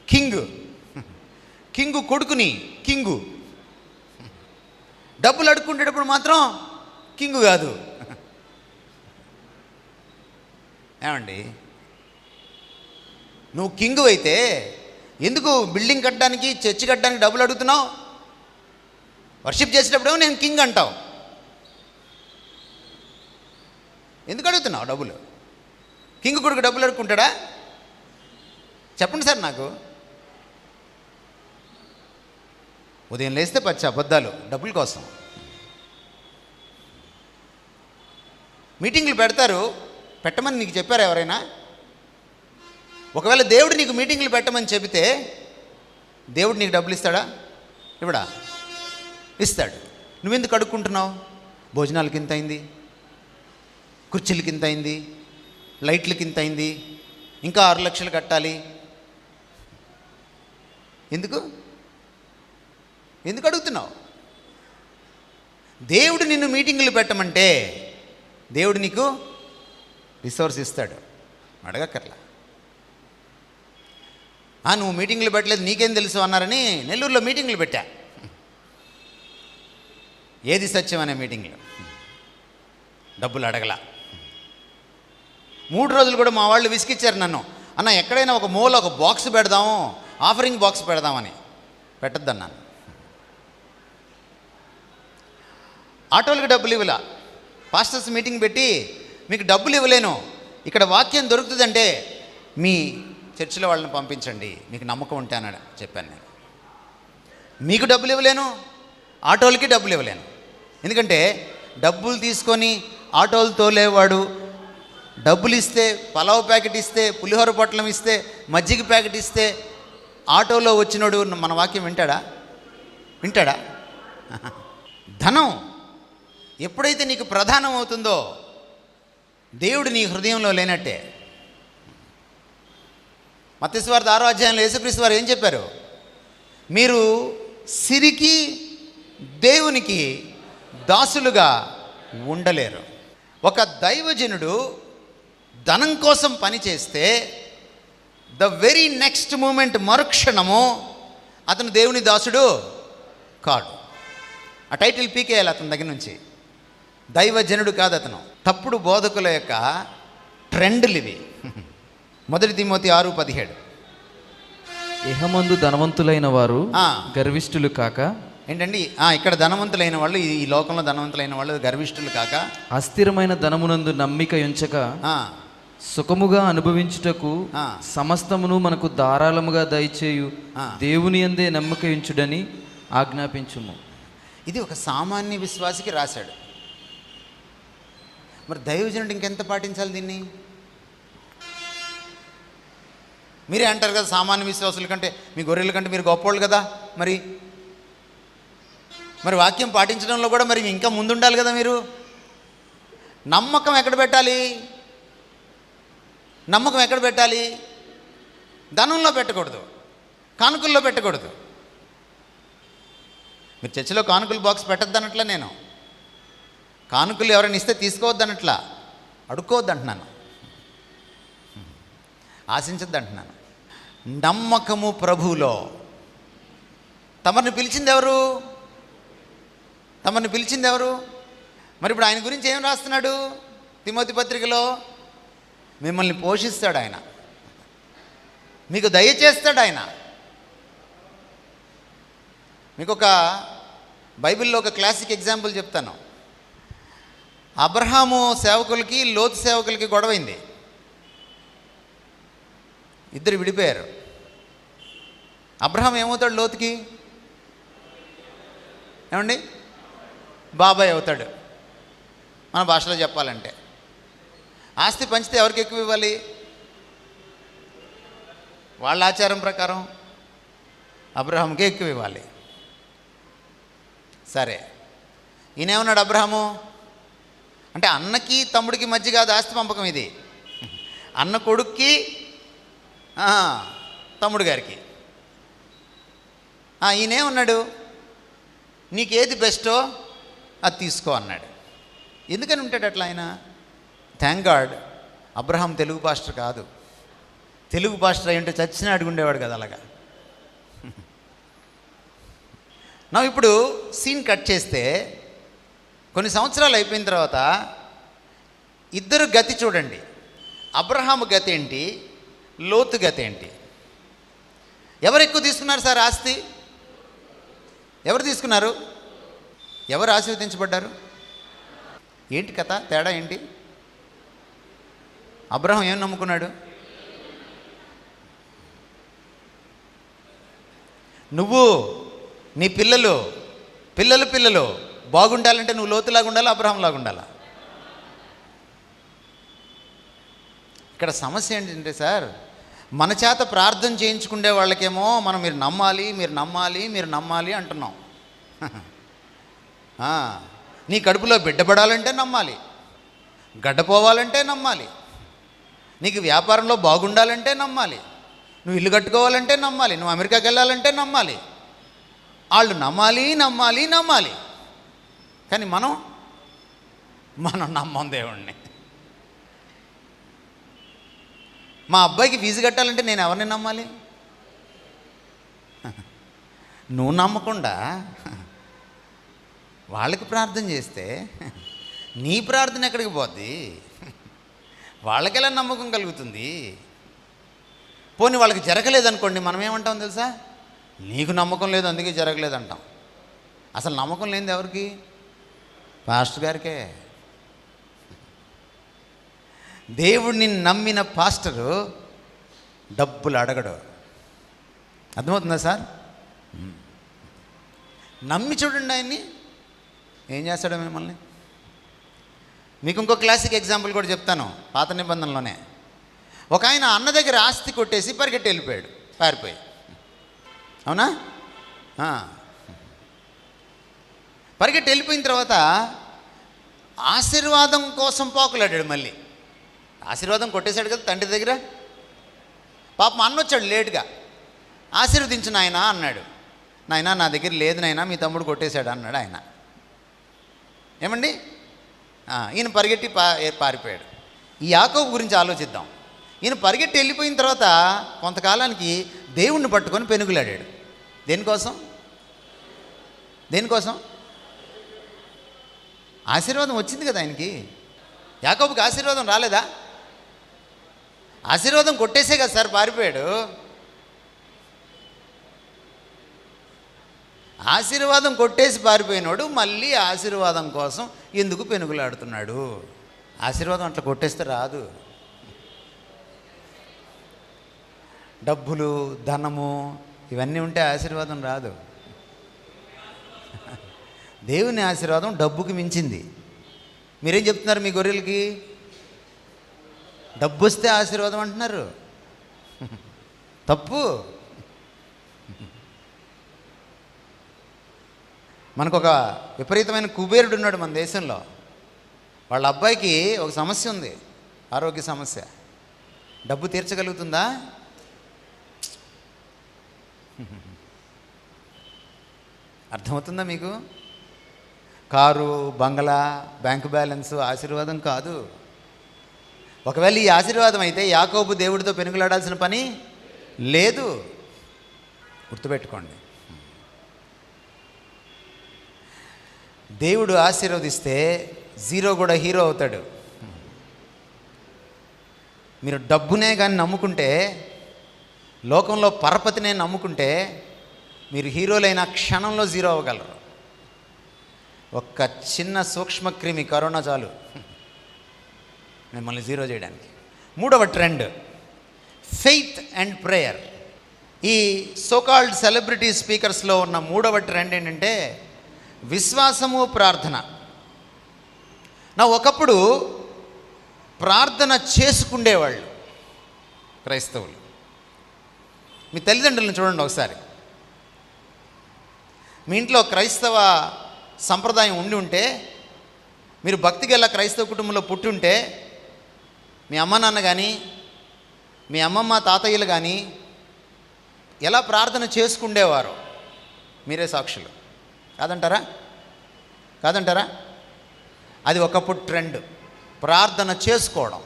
కింగు కొడుకుని కింగు, డబ్బులు అడుక్కుంటేటప్పుడు మాత్రం కింగు కాదు. ఏమండి, నువ్వు కింగు అయితే ఎందుకు బిల్డింగ్ కట్టడానికి, చర్చి కట్టడానికి డబ్బులు అడుగుతున్నావు? వర్షిప్ చేసేటప్పుడేమో నేను కింగ్ అంటావు. ఎందుకు అడుగుతున్నావు డబ్బులు? కింగ్ కొడుకు డబ్బులు అడుక్కుంటాడా? చెప్పండి సార్ నాకు. ఉదయం లేస్తే పచ్చి అబద్ధాలు డబ్బుల కోసం. మీటింగ్లు పెడతారు, పెట్టమని నీకు చెప్పారా ఎవరైనా? ఒకవేళ దేవుడు నీకు మీటింగ్లు పెట్టమని చెబితే దేవుడు నీకు డబ్బులు ఇస్తాడా? ఇవ్వడా? ఇస్తాడు. నువ్వెందుకు అడుక్కుంటున్నావు? భోజనాలకి ఇంత అయింది, కుర్చీలకి ఇంత అయింది, లైట్లకి ఇంత అయింది, ఇంకా 6 లక్షలు కట్టాలి. ఎందుకు అడుగుతున్నావు? దేవుడు నిన్ను మీటింగులు పెట్టమంటే దేవుడు నీకు రిసోర్స్ ఇస్తాడు, అడగక్కర్లా. నువ్వు మీటింగులు పెట్టలేదు నీకేం తెలుసు అన్నారని నెల్లూరులో మీటింగులు పెట్టా. ఏది సత్యం అనే మీటింగ్లో డబ్బులు అడగల. 3 రోజులు కూడా మా వాళ్ళు విసిగిచ్చారు నన్ను. అన్న ఎక్కడైనా ఒక మూల ఒక బాక్స్ పెడదాము, ఆఫరింగ్ బాక్స్ పెడదామని. పెట్టద్దన్నాను. ఆటోలకు డబ్బులు ఇవ్వలా. పాస్టర్స్ మీటింగ్ పెట్టి మీకు డబ్బులు ఇవ్వలేను, ఇక్కడ వాక్యం దొరుకుతుందంటే మీ చర్చిలో వాళ్ళని పంపించండి, మీకు నమ్మకం ఉంటే అన్నాడు. చెప్పాను నేను. మీకు డబ్బులు ఇవ్వలేను, ఆటోలకి డబ్బులు ఇవ్వలేను. ఎందుకంటే డబ్బులు తీసుకొని ఆటోలు తోలేవాడు డబ్బులు ఇస్తే, పలావ్ ప్యాకెట్ ఇస్తే, పులిహోర పొట్లం ఇస్తే, మజ్జిగ ప్యాకెట్ ఇస్తే ఆటోలో వచ్చినోడు మన వాక్యం వింటాడా? ధనం ఎప్పుడైతే నీకు ప్రధానం అవుతుందో దేవుడు నీ హృదయంలో లేనట్టే. మత్తయి సువార్త 6వ అధ్యాయంలో యేసుక్రీస్తు వారు ఏం చెప్పారు? మీరు సిరికి దేవునికి దాసులుగా ఉండలేరు. ఒక దైవజనుడు ధనం కోసం పనిచేస్తే ద వెరీ నెక్స్ట్ మూమెంట్, మరుక్షణము అతను దేవుని దాసుడు కాడు. ఆ టైటిల్ పీకేయాలి అతని దగ్గర నుంచి. దైవజనుడు కాదు అతను. తప్పుడు బోధకుల యొక్క ట్రెండ్లు ఇవి. 1 తిమోతి 6:17. ఇహమందు ధనవంతులైన వారు గర్విష్ఠులు కాక, ఏంటండి ఇక్కడ ధనవంతులైన వాళ్ళు, ఈ లోకంలో ధనవంతులైన వాళ్ళు గర్విష్ఠులు కాక, అస్థిరమైన ధనమునందు నమ్మిక ఉంచక, సుఖముగా అనుభవించుటకు సమస్తమును మనకు ధారాళముగా దయచేయు దేవుని యందే నమ్మిక ఉంచుడని ఆజ్ఞాపించుము. ఇది ఒక సామాన్య విశ్వాసికి రాశాడు. మరి దైవజనుడు ఇంకెంత పాటించాలి దీన్ని? మీరే అంటారు కదా, సామాన్య విశ్వాసుల కంటే, మీ గొర్రెల కంటే మీరు గొప్పోళ్ళు కదా. మరి వాక్యం పాటించడంలో కూడా మరి ఇంకా ముందుండాలి కదా. మీరు నమ్మకం ఎక్కడ పెట్టాలి? నమ్మకం ఎక్కడ పెట్టాలి? ధనంలో పెట్టకూడదు, కానుకల్లో పెట్టకూడదు. మీరు చర్చిలో కానుకల బాక్స్ పెట్టద్దనట్లా, నేను కానుకలు ఎవరైనా ఇస్తే తీసుకోవద్దనట్లా, అడుక్కోవద్దంటున్నాను, ఆశించద్దంటున్నాను. నమ్మకము ప్రభువులో. తమరిని పిలిచింది ఎవరు? తమరిని పిలిచింది ఎవరు? మరి ఇప్పుడు ఆయన గురించి ఏం రాస్తున్నాడు తిమోతి పత్రికలో? మిమ్మల్ని పోషిస్తాడు ఆయన, మీకు దయచేస్తాడు ఆయన. మీకు ఒక బైబిల్లో ఒక క్లాసిక్ ఎగ్జాంపుల్ చెప్తాను. అబ్రహాము సేవకులకి లోతు సేవకులకి గొడవైంది. ఇద్దరు విడిపోయారు. అబ్రహాం ఏమవుతాడు లోతుకి? ఏమండి? బాబాయ్ అవుతాడు మన భాషలో చెప్పాలంటే. ఆస్తి పంచితే ఎవరికి ఎక్కువ ఇవ్వాలి? వాళ్ళ ఆచారం ప్రకారం అబ్రహాంకే ఎక్కువ ఇవ్వాలి. సరే, ఈయనేమన్నాడు అబ్రహాము? అంటే అన్నకి తమ్ముడికి మధ్య కాదు ఆస్తి పంపకం ఇది, అన్న కొడుక్కి తమ్ముడు గారికి. ఈయనేమన్నాడు? నీకేది బెస్టో అది తీసుకో అన్నాడు. ఎందుకని ఉంటాడు అట్లా ఆయన? Thank God Abraham Telugu pastor కాదు. తెలుగు పాస్టర్ అయ్యుంటే చచ్చిన అడుగుండేవాడు కదా అలాగా. నా ఇప్పుడు సీన్ కట్ చేస్తే కొన్ని సంవత్సరాలు అయిపోయిన తర్వాత ఇద్దరు గతి చూడండి. అబ్రహాము గతి ఏంటి, లోతు గతి ఏంటి? ఎవరు ఎక్కువ తీసుకున్నారు సార్ ఆస్తి? ఎవరు తీసుకున్నారు? ఎవరు ఆశీర్వదించబడ్డారు? ఏంటి కథ, తేడా ఏంటి? అబ్రహాం ఏం నమ్ముకున్నాడు? నువ్వు నీ పిల్లలు పిల్లలు పిల్లలు బాగుండాలంటే నువ్వు లోతులాగా ఉండాలా, అబ్రహాంలాగా ఉండాలా? ఇక్కడ సమస్య ఏంటంటే సార్, మన చేత ప్రార్థన చేయించుకునే వాళ్ళకేమో మనం మీరు నమ్మాలి మీరు నమ్మాలి మీరు నమ్మాలి అంటున్నాం. నీ కడుపులో బిడ్డపడాలంటే నమ్మాలి, గడ్డపోవాలంటే నమ్మాలి, నీకు వ్యాపారంలో బాగుండాలంటే నమ్మాలి, నువ్వు ఇల్లు కట్టుకోవాలంటే నమ్మాలి, నువ్వు అమెరికాకి వెళ్ళాలంటే నమ్మాలి. వాళ్ళు నమ్మాలి నమ్మాలి నమ్మాలి, కానీ మనం నమ్మం దేవుణ్ణి. మా అబ్బాయికి ఫీజు కట్టాలంటే నేను ఎవరిని నమ్మాలి? నువ్వు నమ్మకుండా వాళ్ళకి ప్రార్థన చేస్తే నీ ప్రార్థన ఎక్కడికి పోద్ది? వాళ్ళకెలా నమ్మకం కలుగుతుంది? పోనీ వాళ్ళకి జరగలేదనుకోండి, మనం ఏమంటాం తెలుసా? నీకు నమ్మకం లేదు అందుకే జరగలేదంటాం. అసలు నమ్మకం లేనిది ఎవరికి? పాస్టర్ గారికే. దేవుడిని నమ్మిన పాస్టరు డబ్బులు అడగడు. అర్థమవుతుందా సార్? నమ్మి చూడండి ఆయన్ని, ఏం చేస్తాడో మిమ్మల్ని. మీకు ఇంకో క్లాసిక్ ఎగ్జాంపుల్ కూడా చెప్తాను, పాత నిబంధనలోనే. ఒక ఆయన అన్న దగ్గర ఆస్తి కొట్టేసి పరిగెట్టి వెళ్ళిపోయాడు, పారిపోయి. అవునా? పరిగెట్టి వెళ్ళిపోయిన తర్వాత ఆశీర్వాదం కోసం పోకులాడాడు. మళ్ళీ ఆశీర్వాదం కొట్టేశాడు కదా తండ్రి దగ్గర. పాపం అన్న వచ్చాడు లేటుగా. ఆశీర్వదించు నాయనా అన్నాడు. నాయనా నా దగ్గర లేదు నాయనా, మీ తమ్ముడు కొట్టేశాడు అన్నాడు ఆయన. ఏమండి? ఈయన పరిగెట్టి పారిపోయాడు. ఈ యాకోబు గురించి ఆలోచిద్దాం. ఈయన పరిగెట్టి వెళ్ళిపోయిన తర్వాత కొంతకాలానికి దేవుణ్ణి పట్టుకొని పెనుగులాడాడు. దేనికోసం? ఆశీర్వాదం వచ్చింది కదా ఆయనకి. యాకోబుకి ఆశీర్వాదం రాలేదా? ఆశీర్వాదం కొట్టేసే కదా సార్ పారిపోయాడు. ఆశీర్వాదం కొట్టేసి పారిపోయినాడు మళ్ళీ ఆశీర్వాదం కోసం ఎందుకు పెనుగులాడుతున్నాడు? ఆశీర్వాదం అట్లా కొట్టేస్తే రాదు. డబ్బులు, ధనము ఇవన్నీ ఉంటే ఆశీర్వాదం రాదు. దేవుని ఆశీర్వాదం డబ్బుకి మించింది. మీరేం చెప్తున్నారు మీ గొర్రెలకి? డబ్బు వస్తే ఆశీర్వాదం అంటున్నారు. తప్పు. మనకొక విపరీతమైన కుబేరుడు ఉన్నాడు మన దేశంలో. వాళ్ళ అబ్బాయికి ఒక సమస్య ఉంది, ఆరోగ్య సమస్య. డబ్బు తీర్చగలుగుతుందా? అర్థమవుతుందా మీకు? కారు, బంగళా, బ్యాంకు బ్యాలెన్సు ఆశీర్వాదం కాదు. ఒకవేళ ఈ ఆశీర్వాదం అయితే యాకోబు దేవుడితో పెనుగులాడాల్సిన పని లేదు. గుర్తుపెట్టుకోండి. దేవుడు ఆశీర్వదిస్తే జీరో కూడా హీరో అవుతాడు. మీరు డబ్బునే కానీ నమ్ముకుంటే, లోకంలో పరపతినే నమ్ముకుంటే మీరు హీరోలైన క్షణంలో జీరో అవ్వగలరు. ఒక్క చిన్న సూక్ష్మక్రిమి కరోనా చాలు మిమ్మల్ని జీరో చేయడానికి. మూడవ ట్రెండ్, ఫెయిత్ అండ్ ప్రేయర్. ఈ సోకాల్డ్ సెలబ్రిటీ స్పీకర్స్లో ఉన్న మూడవ ట్రెండ్ ఏంటంటే విశ్వాసము, ప్రార్థన. ఒకప్పుడు ప్రార్థన చేసుకుండేవాళ్ళు క్రైస్తవులు. మీ తల్లిదండ్రులను చూడండి ఒకసారి. మీ ఇంట్లో క్రైస్తవ సంప్రదాయం ఉండి ఉంటే, మీరు భక్తికి గల క్రైస్తవ కుటుంబంలో పుట్టి ఉంటే, మీ అమ్మ నాన్న కానీ మీ అమ్మమ్మ తాతయ్యలు కానీ ఎలా ప్రార్థన చేసుకుండేవారో మీరే సాక్షులు. కాదంటారా? అది ఒకప్పుడు ట్రెండ్, ప్రార్థన చేసుకోవడం.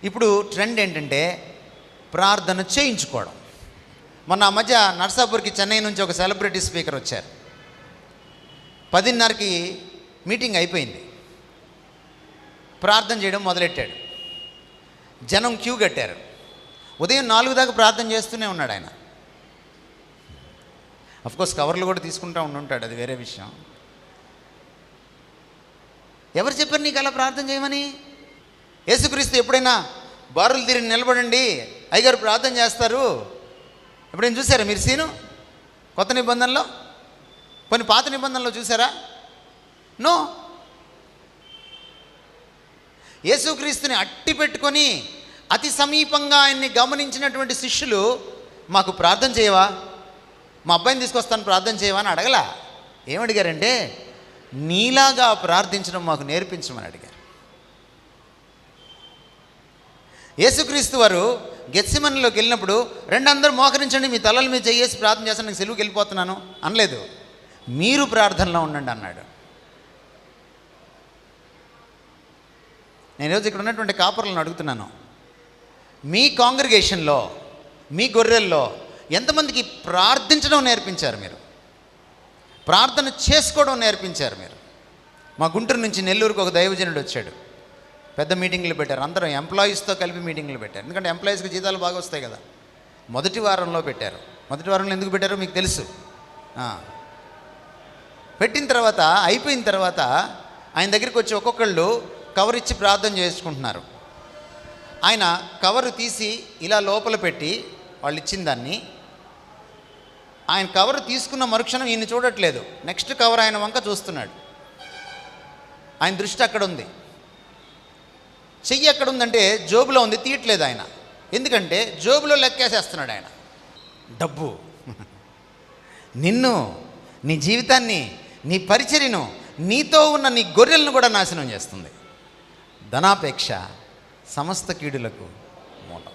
ఇప్పుడు ట్రెండ్ ఏంటంటే ప్రార్థన చేయించుకోవడం. మొన్న ఆ మధ్య నర్సాపూర్కి చెన్నై నుంచి ఒక సెలబ్రిటీ స్పీకర్ వచ్చారు. 10:30కి మీటింగ్ అయిపోయింది. ప్రార్థన చేయడం మొదలెట్టాడు. జనం క్యూ కట్టారు. ఉదయం 4 దాకా ప్రార్థన చేస్తూనే ఉన్నాడు ఆయన. అఫ్కోర్స్ కవర్లు కూడా తీసుకుంటూ ఉండుంటాడు, అది వేరే విషయం. ఎవరు చెప్పారు నీకు అలా ప్రార్థన చేయమని? యేసుక్రీస్తు ఎప్పుడైనా బారులు తిరిగి నిలబడండి, అయ్యగారు ప్రార్థన చేస్తారు, ఎప్పుడైనా చూసారా మీరు సీను? కొత్త నిబంధనలో, కొన్ని పాత నిబంధనలో చూసారా? నో. యేసుక్రీస్తుని అట్టి పెట్టుకొని అతి సమీపంగా ఆయన్ని గమనించినటువంటి శిష్యులు, మాకు ప్రార్థన చేయవా, మా అబ్బాయిని తీసుకొస్తాను ప్రార్థన చేయవా అని అడగలా. ఏమడిగారంటే నీలాగా ప్రార్థించడం మాకు నేర్పించమని అడిగారు. యేసుక్రీస్తు వారు గెత్సెమనీలోకి వెళ్ళినప్పుడు, అందరూ మోకరించండి, మీ తలల మీద చేసి ప్రార్థన చేస్తాను, నాకు సెలవుకి వెళ్ళిపోతున్నాను అనలేదు. మీరు ప్రార్థనలో ఉండండి అన్నాడు. నేను ఈరోజు ఇక్కడ ఉన్నటువంటి కాపరులను అడుగుతున్నాను, మీ కాంగ్రిగేషన్లో, మీ గొర్రెల్లో ఎంతమందికి ప్రార్థించడం నేర్పించారు మీరు? ప్రార్థన చేసుకోవడం నేర్పించారు మీరు? మా గుంటూరు నుంచి నెల్లూరుకు ఒక దైవజనుడు వచ్చాడు. పెద్ద మీటింగ్లు పెట్టారు, అందరం ఎంప్లాయీస్తో కలిపి మీటింగ్లు పెట్టారు. ఎందుకంటే ఎంప్లాయీస్కి జీతాలు బాగా వస్తాయి కదా. మొదటి వారంలో పెట్టారు. మొదటి వారంలో ఎందుకు పెట్టారో మీకు తెలుసు. పెట్టిన తర్వాత, అయిపోయిన తర్వాత ఆయన దగ్గరికి వచ్చి ఒక్కొక్కళ్ళు కవర్ ఇచ్చి ప్రార్థన చేసుకుంటున్నారు. ఆయన కవరు తీసి ఇలా లోపల పెట్టి, వాళ్ళు ఇచ్చిన దాన్ని, ఆయన కవర్ తీసుకున్న మరుక్షణం ఈయన చూడట్లేదు, నెక్స్ట్ కవర్ ఆయన వంక చూస్తున్నాడు. ఆయన దృష్టి అక్కడ ఉంది. చెయ్యి ఎక్కడ ఉందంటే జోబులో ఉంది, తీయట్లేదు ఆయన. ఎందుకంటే జోబులో లెక్కేసేస్తున్నాడు ఆయన. డబ్బు నిన్ను, నీ జీవితాన్ని, నీ పరిచర్యను, నీతో ఉన్న నీ గొర్రెలను కూడా నాశనం చేస్తుంది. ధనాపేక్ష సమస్త కీడులకు మూలం.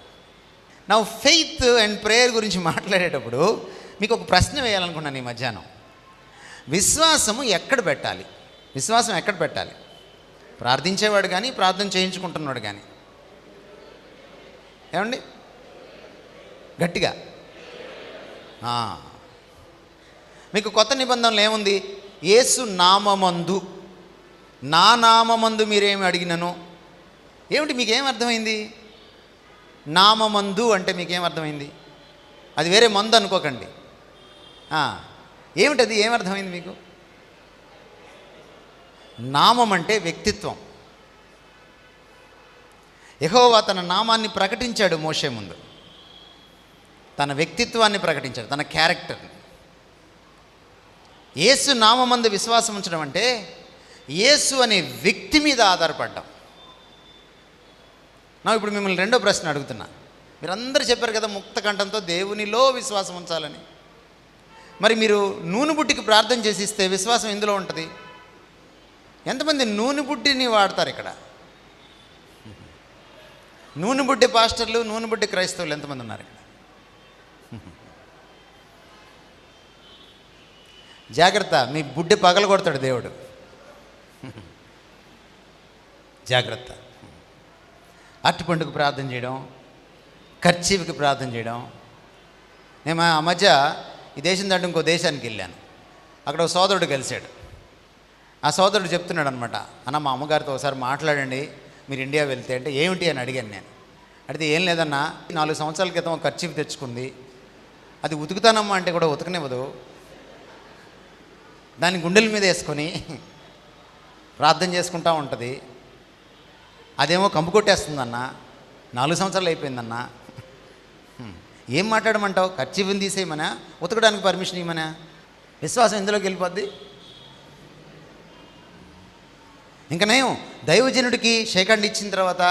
నా ఫెయిత్ అండ్ ప్రేయర్ గురించి మాట్లాడేటప్పుడు మీకు ఒక ప్రశ్న వేయాలనుకున్నాను ఈ మధ్యాహ్నం. విశ్వాసము ఎక్కడ పెట్టాలి? విశ్వాసం ఎక్కడ పెట్టాలి? ప్రార్థించేవాడు కానీ, ప్రార్థన చేయించుకుంటున్నాడు కానీ. ఏమండి గట్టిగా? మీకు కొత్త నిబంధనలు ఏముంది? యేసు నామమందు నా నామమందు మీరేమి అడిగినను. ఏమిటి మీకేం అర్థమైంది? నామమందు అంటే మీకేం అర్థమైంది? అది వేరే మందు అనుకోకండి. ఏమిటది? ఏమర్థమైంది మీకు? నామం అంటే వ్యక్తిత్వం. యెహోవా తన నామాన్ని ప్రకటించాడు మోషే ముందు. తన వ్యక్తిత్వాన్ని ప్రకటించాడు, తన క్యారెక్టర్ని. యేసు నామమందు విశ్వాసం ఉంచడం అంటే యేసు అనే వ్యక్తి మీద ఆధారపడ్డాం. నా ఇప్పుడు మిమ్మల్ని రెండో ప్రశ్న అడుగుతున్నా. మీరందరూ చెప్పారు కదా ముక్త కంఠంతో దేవునిలో విశ్వాసం ఉంచాలని. మరి మీరు నూనె బుడ్డికి ప్రార్థన చేసి ఇస్తే విశ్వాసం ఎందులో ఉంటుంది? ఎంతమంది నూనె బుడ్డిని వాడతారు ఇక్కడ? నూనె బుడ్డి పాస్టర్లు, నూనె బుడ్డి క్రైస్తవులు ఎంతమంది ఉన్నారు ఇక్కడ? జాగ్రత్త, మీ బుడ్డి పగల కొడతాడు దేవుడు. జాగ్రత్త. అరటిపండుకు ప్రార్థన చేయడం, ఖర్చీఫ్కి ప్రార్థన చేయడం. నేను ఆ మధ్య ఈ దేశం దాటి ఇంకో దేశానికి వెళ్ళాను. అక్కడ ఒక సోదరుడు కలిశాడు. ఆ సోదరుడు చెప్తున్నాడు అనమాట, అన్న మా అమ్మగారితో ఒకసారి మాట్లాడండి మీరు ఇండియా వెళ్తే. అంటే ఏమిటి అని అడిగాను నేను. అడిగితే ఏం లేదన్నా, 4 సంవత్సరాల క్రితం ఒక ఖర్చీఫ్ తెచ్చుకుంది, అది ఉతుకుతానమ్మా అంటే కూడా ఉతకనివ్వదు. దాన్ని గుండెల మీద వేసుకొని ప్రార్థన చేసుకుంటూ ఉంటుంది. అదేమో కంపు కొట్టేస్తుందన్న. 4 సంవత్సరాలు అయిపోయిందన్న. ఏం మాట్లాడమంటావు? ఖర్చీఫ్ని తీసేయమనా, ఉతకడానికి పర్మిషన్ ఇవ్వమనా? విశ్వాసం ఎందులోకి వెళ్ళిపోద్ది? ఇంకా నయం, దైవజనుడికి షేకండ్ ఇచ్చిన తర్వాత,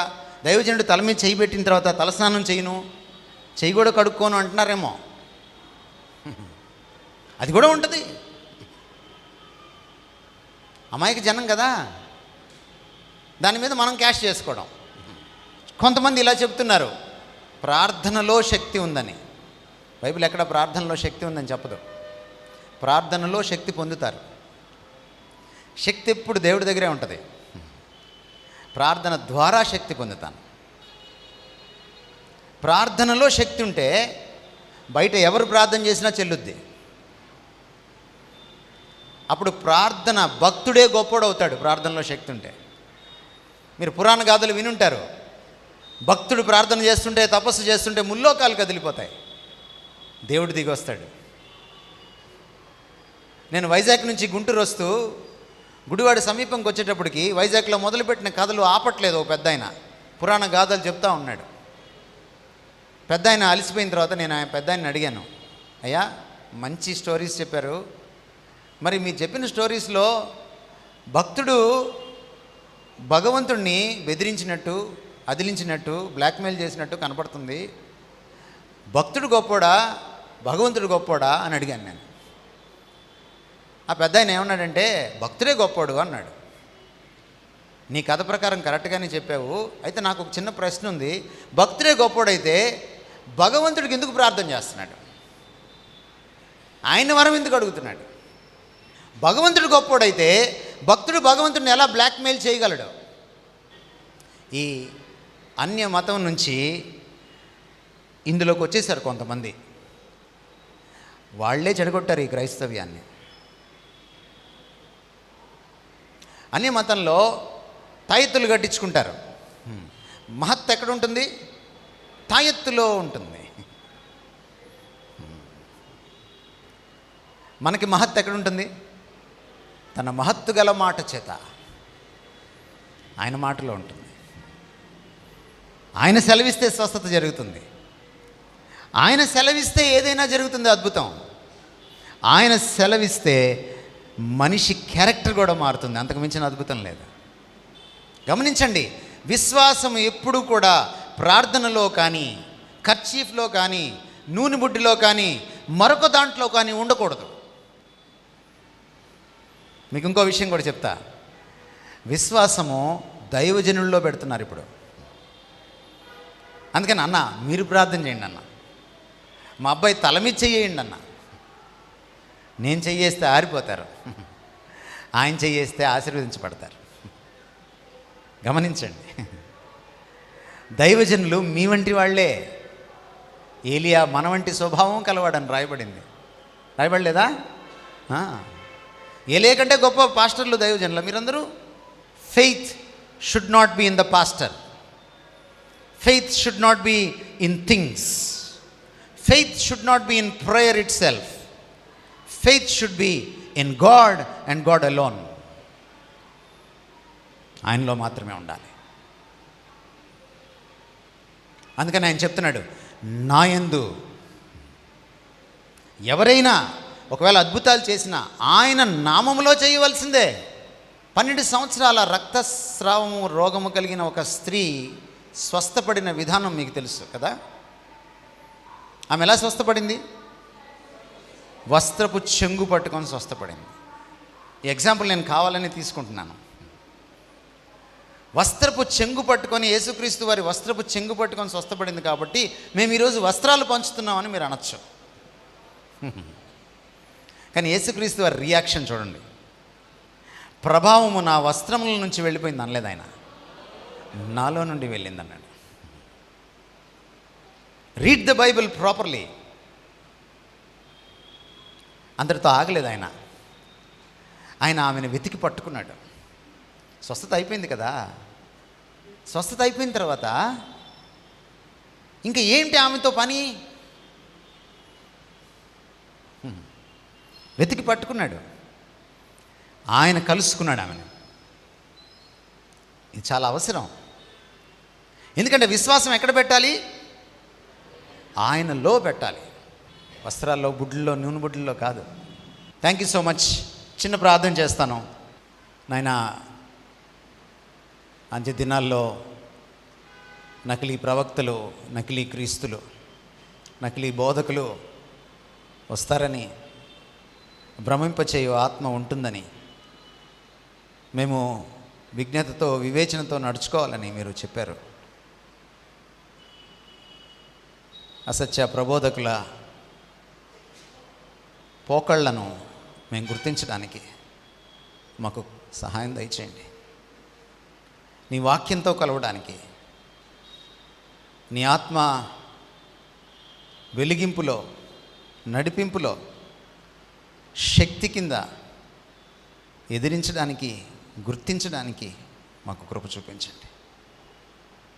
దైవజనుడు తల మీద చేయి పెట్టిన తర్వాత తలస్నానం చేయను, చెయ్యి కూడా కడుక్కోను అంటున్నారేమో. అది కూడా ఉంటుంది. అమాయక జనం కదా, దాని మీద మనం క్యాష్ చేసుకోవడం. కొంతమంది ఇలా చెప్తున్నారు, ప్రార్థనలో శక్తి ఉందని. బైబిల్ ఎక్కడ ప్రార్థనలో శక్తి ఉందని చెప్పదు. ప్రార్థనలో శక్తి పొందుతారు. శక్తి ఎప్పుడు దేవుడి దగ్గరే ఉంటుంది. ప్రార్థన ద్వారా శక్తి పొందుతాను. ప్రార్థనలో శక్తి ఉంటే బయట ఎవరు ప్రార్థన చేసినా చెల్లుద్ది. అప్పుడు ప్రార్థన భక్తుడే గొప్పోడవుతాడు ప్రార్థనలో శక్తి ఉంటే. మీరు పురాణ గాథలు వినుంటారు. భక్తుడు ప్రార్థన చేస్తుంటే, తపస్సు చేస్తుంటే ముల్లోకాలు కదిలిపోతాయి, దేవుడు దిగి వస్తాడు. నేను వైజాగ్ నుంచి గుంటూరు వస్తూ గుడివాడ సమీపంకి వచ్చేటప్పటికి వైజాగ్లో మొదలుపెట్టిన కథలు ఆపట్లేదు. ఓ పెద్ద ఆయన పురాణ గాథలు చెప్తా ఉన్నాడు. పెద్ద ఆయన అలసిపోయిన తర్వాత నేను ఆ పెద్ద ఆయన్ని అడిగాను, అయ్యా మంచి స్టోరీస్ చెప్పారు, మరి మీరు చెప్పిన స్టోరీస్లో భక్తుడు భగవంతుడిని బెదిరించినట్టు, అదిలించినట్టు, బ్లాక్మెయిల్ చేసినట్టు కనపడుతుంది. భక్తుడు గొప్పోడా, భగవంతుడు గొప్పోడా అని అడిగాను నేను. ఆ పెద్ద ఆయన ఏమన్నాడంటే, భక్తుడే గొప్పోడు అన్నాడు. నీ కథ ప్రకారం కరెక్ట్గానే చెప్పావు. అయితే నాకు ఒక చిన్న ప్రశ్న ఉంది. భక్తుడే గొప్పోడైతే భగవంతుడికి ఎందుకు ప్రార్థన చేస్తున్నాడు? ఆయన వరం ఎందుకు అడుగుతున్నాడు? భగవంతుడు గొప్పోడైతే భక్తుడు భగవంతుడిని ఎలా బ్లాక్మెయిల్ చేయగలడు? ఈ అన్య మతం నుంచి ఇందులోకి వచ్చేసారు కొంతమంది. వాళ్లే చెడగొట్టారు ఈ క్రైస్తవ్యాన్ని. అన్య మతంలో తాయెత్తులు కట్టించుకుంటారు. మహత్ ఎక్కడ ఉంటుంది? తాయెత్తులో ఉంటుంది. మనకి మహత్ ఎక్కడ ఉంటుంది? తన మహత్తు గల మాట చేత, ఆయన మాటలో ఉంటుంది. ఆయన సెలవిస్తే స్వస్థత జరుగుతుంది. ఆయన సెలవిస్తే ఏదైనా జరుగుతుంది, అద్భుతం. ఆయన సెలవిస్తే మనిషి క్యారెక్టర్ కూడా మారుతుంది. అంతకు మించిన అద్భుతం లేదు. గమనించండి, విశ్వాసం ఎప్పుడూ కూడా ప్రార్థనలో కానీ, కర్చీఫ్లో కానీ, నూనె బుడ్డిలో కానీ, మరొక దాంట్లో కానీ ఉండకూడదు. మీకు ఇంకో విషయం కూడా చెప్తా. విశ్వాసము దైవజనుల్లో పెడుతున్నారు ఇప్పుడు. అందుకని అన్న మీరు ప్రార్థన చేయండి అన్న, మా అబ్బాయి తల మీద చెయ్యండి అన్న. నేను చెయ్యేస్తే ఆరిపోతారు, ఆయన చెయ్యేస్తే ఆశీర్వదించబడతారు. గమనించండి, దైవజనులు మీ వంటి వాళ్ళే. ఏలియా మన వంటి స్వభావం కలవాడని రాయబడింది. రాయబడలేదా? ఏలియా కంటే గొప్ప పాస్టర్లు దైవజనులు మీరందరూ. faith should not be in the pastor. Faith should not be in things. Faith should not be in prayer itself. Faith should be in God and God alone. ఆయనలో మాత్రమే ఉండాలి. అందుకని ఆయన చెప్తున్నాడు, నా యందు ఎవరైనా ఒకవేళ అద్భుతాలు చేసినా ఆయన నామములో చేయవలసిందే. 12 సంవత్సరాల రక్తస్రావము రోగము కలిగిన ఒక స్త్రీ స్వస్థపడిన విధానం మీకు తెలుసు కదా. ఆమె ఎలా స్వస్థపడింది? వస్త్రపు చెంగు పట్టుకొని స్వస్థపడింది. ఈ ఎగ్జాంపుల్ నేను కావాలని తీసుకుంటున్నాను. వస్త్రపు చెంగు పట్టుకొని, యేసుక్రీస్తు వారి వస్త్రపు చెంగు పట్టుకొని స్వస్థపడింది కాబట్టి మేము ఈరోజు వస్త్రాలు పంచుతున్నామని మీరు అనొచ్చు. కానీ యేసుక్రీస్తు వారి రియాక్షన్ చూడండి. ప్రభావము నా వస్త్రముల నుంచి వెళ్ళిపోయింది అనలేదు ఆయన, నాలో నుండి వెళ్ళింది అన్నాడు. Read the Bible properly. అందరితో ఆగలేదు ఆయన. ఆయన ఆమెను వెతికి పట్టుకున్నాడు. స్వస్థత అయిపోయింది కదా. స్వస్థత అయిపోయిన తర్వాత ఇంకా ఏంటి ఆమెతో పని? వెతికి పట్టుకున్నాడు. ఆయన కలుసుకున్నాడు ఆమెను. ఇది చాలా అవసరం. ఎందుకంటే విశ్వాసం ఎక్కడ పెట్టాలి? ఆయనలో పెట్టాలి. వస్త్రాల్లో, బుడ్లలో, నూనె బుడ్లలో కాదు. Thank you so much. చిన్న ప్రార్థన చేస్తాను. నాయనా, అంత్య దినాల్లో నకిలీ ప్రవక్తలు, నకిలీ క్రీస్తులు, నకిలీ బోధకులు వస్తారని, భ్రమింపచేయు ఆత్మ ఉంటుందని, మేము విజ్ఞతతో, వివేచనతో నడుచుకోవాలని మీరు చెప్పారు. అసత్య ప్రబోధకుల పోకళ్లను మేము గుర్తించడానికి మాకు సహాయం దయచేయండి. నీ వాక్యంతో కలవడానికి, నీ ఆత్మ వెలిగింపులో, నడిపింపులో, శక్తి కింద ఎదిరించడానికి, గుర్తించడానికి మాకు కృప చూపించండి.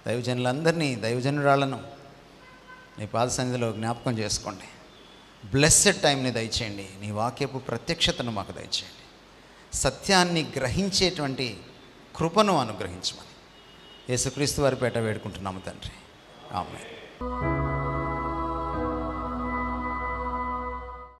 దైవజనులందరినీ, దైవజనురాలను నీ పాద సన్నిధిలో జ్ఞాపకం చేసుకోండి. బ్లెస్సెడ్ టైంని దయచేయండి. నీ వాక్యపు ప్రత్యక్షతను మాకు దయచేయండి. సత్యాన్ని గ్రహించేటువంటి కృపను అనుగ్రహించమని యేసుక్రీస్తు వారి పేట వేడుకుంటున్నాము తండ్రి. ఆమేన్.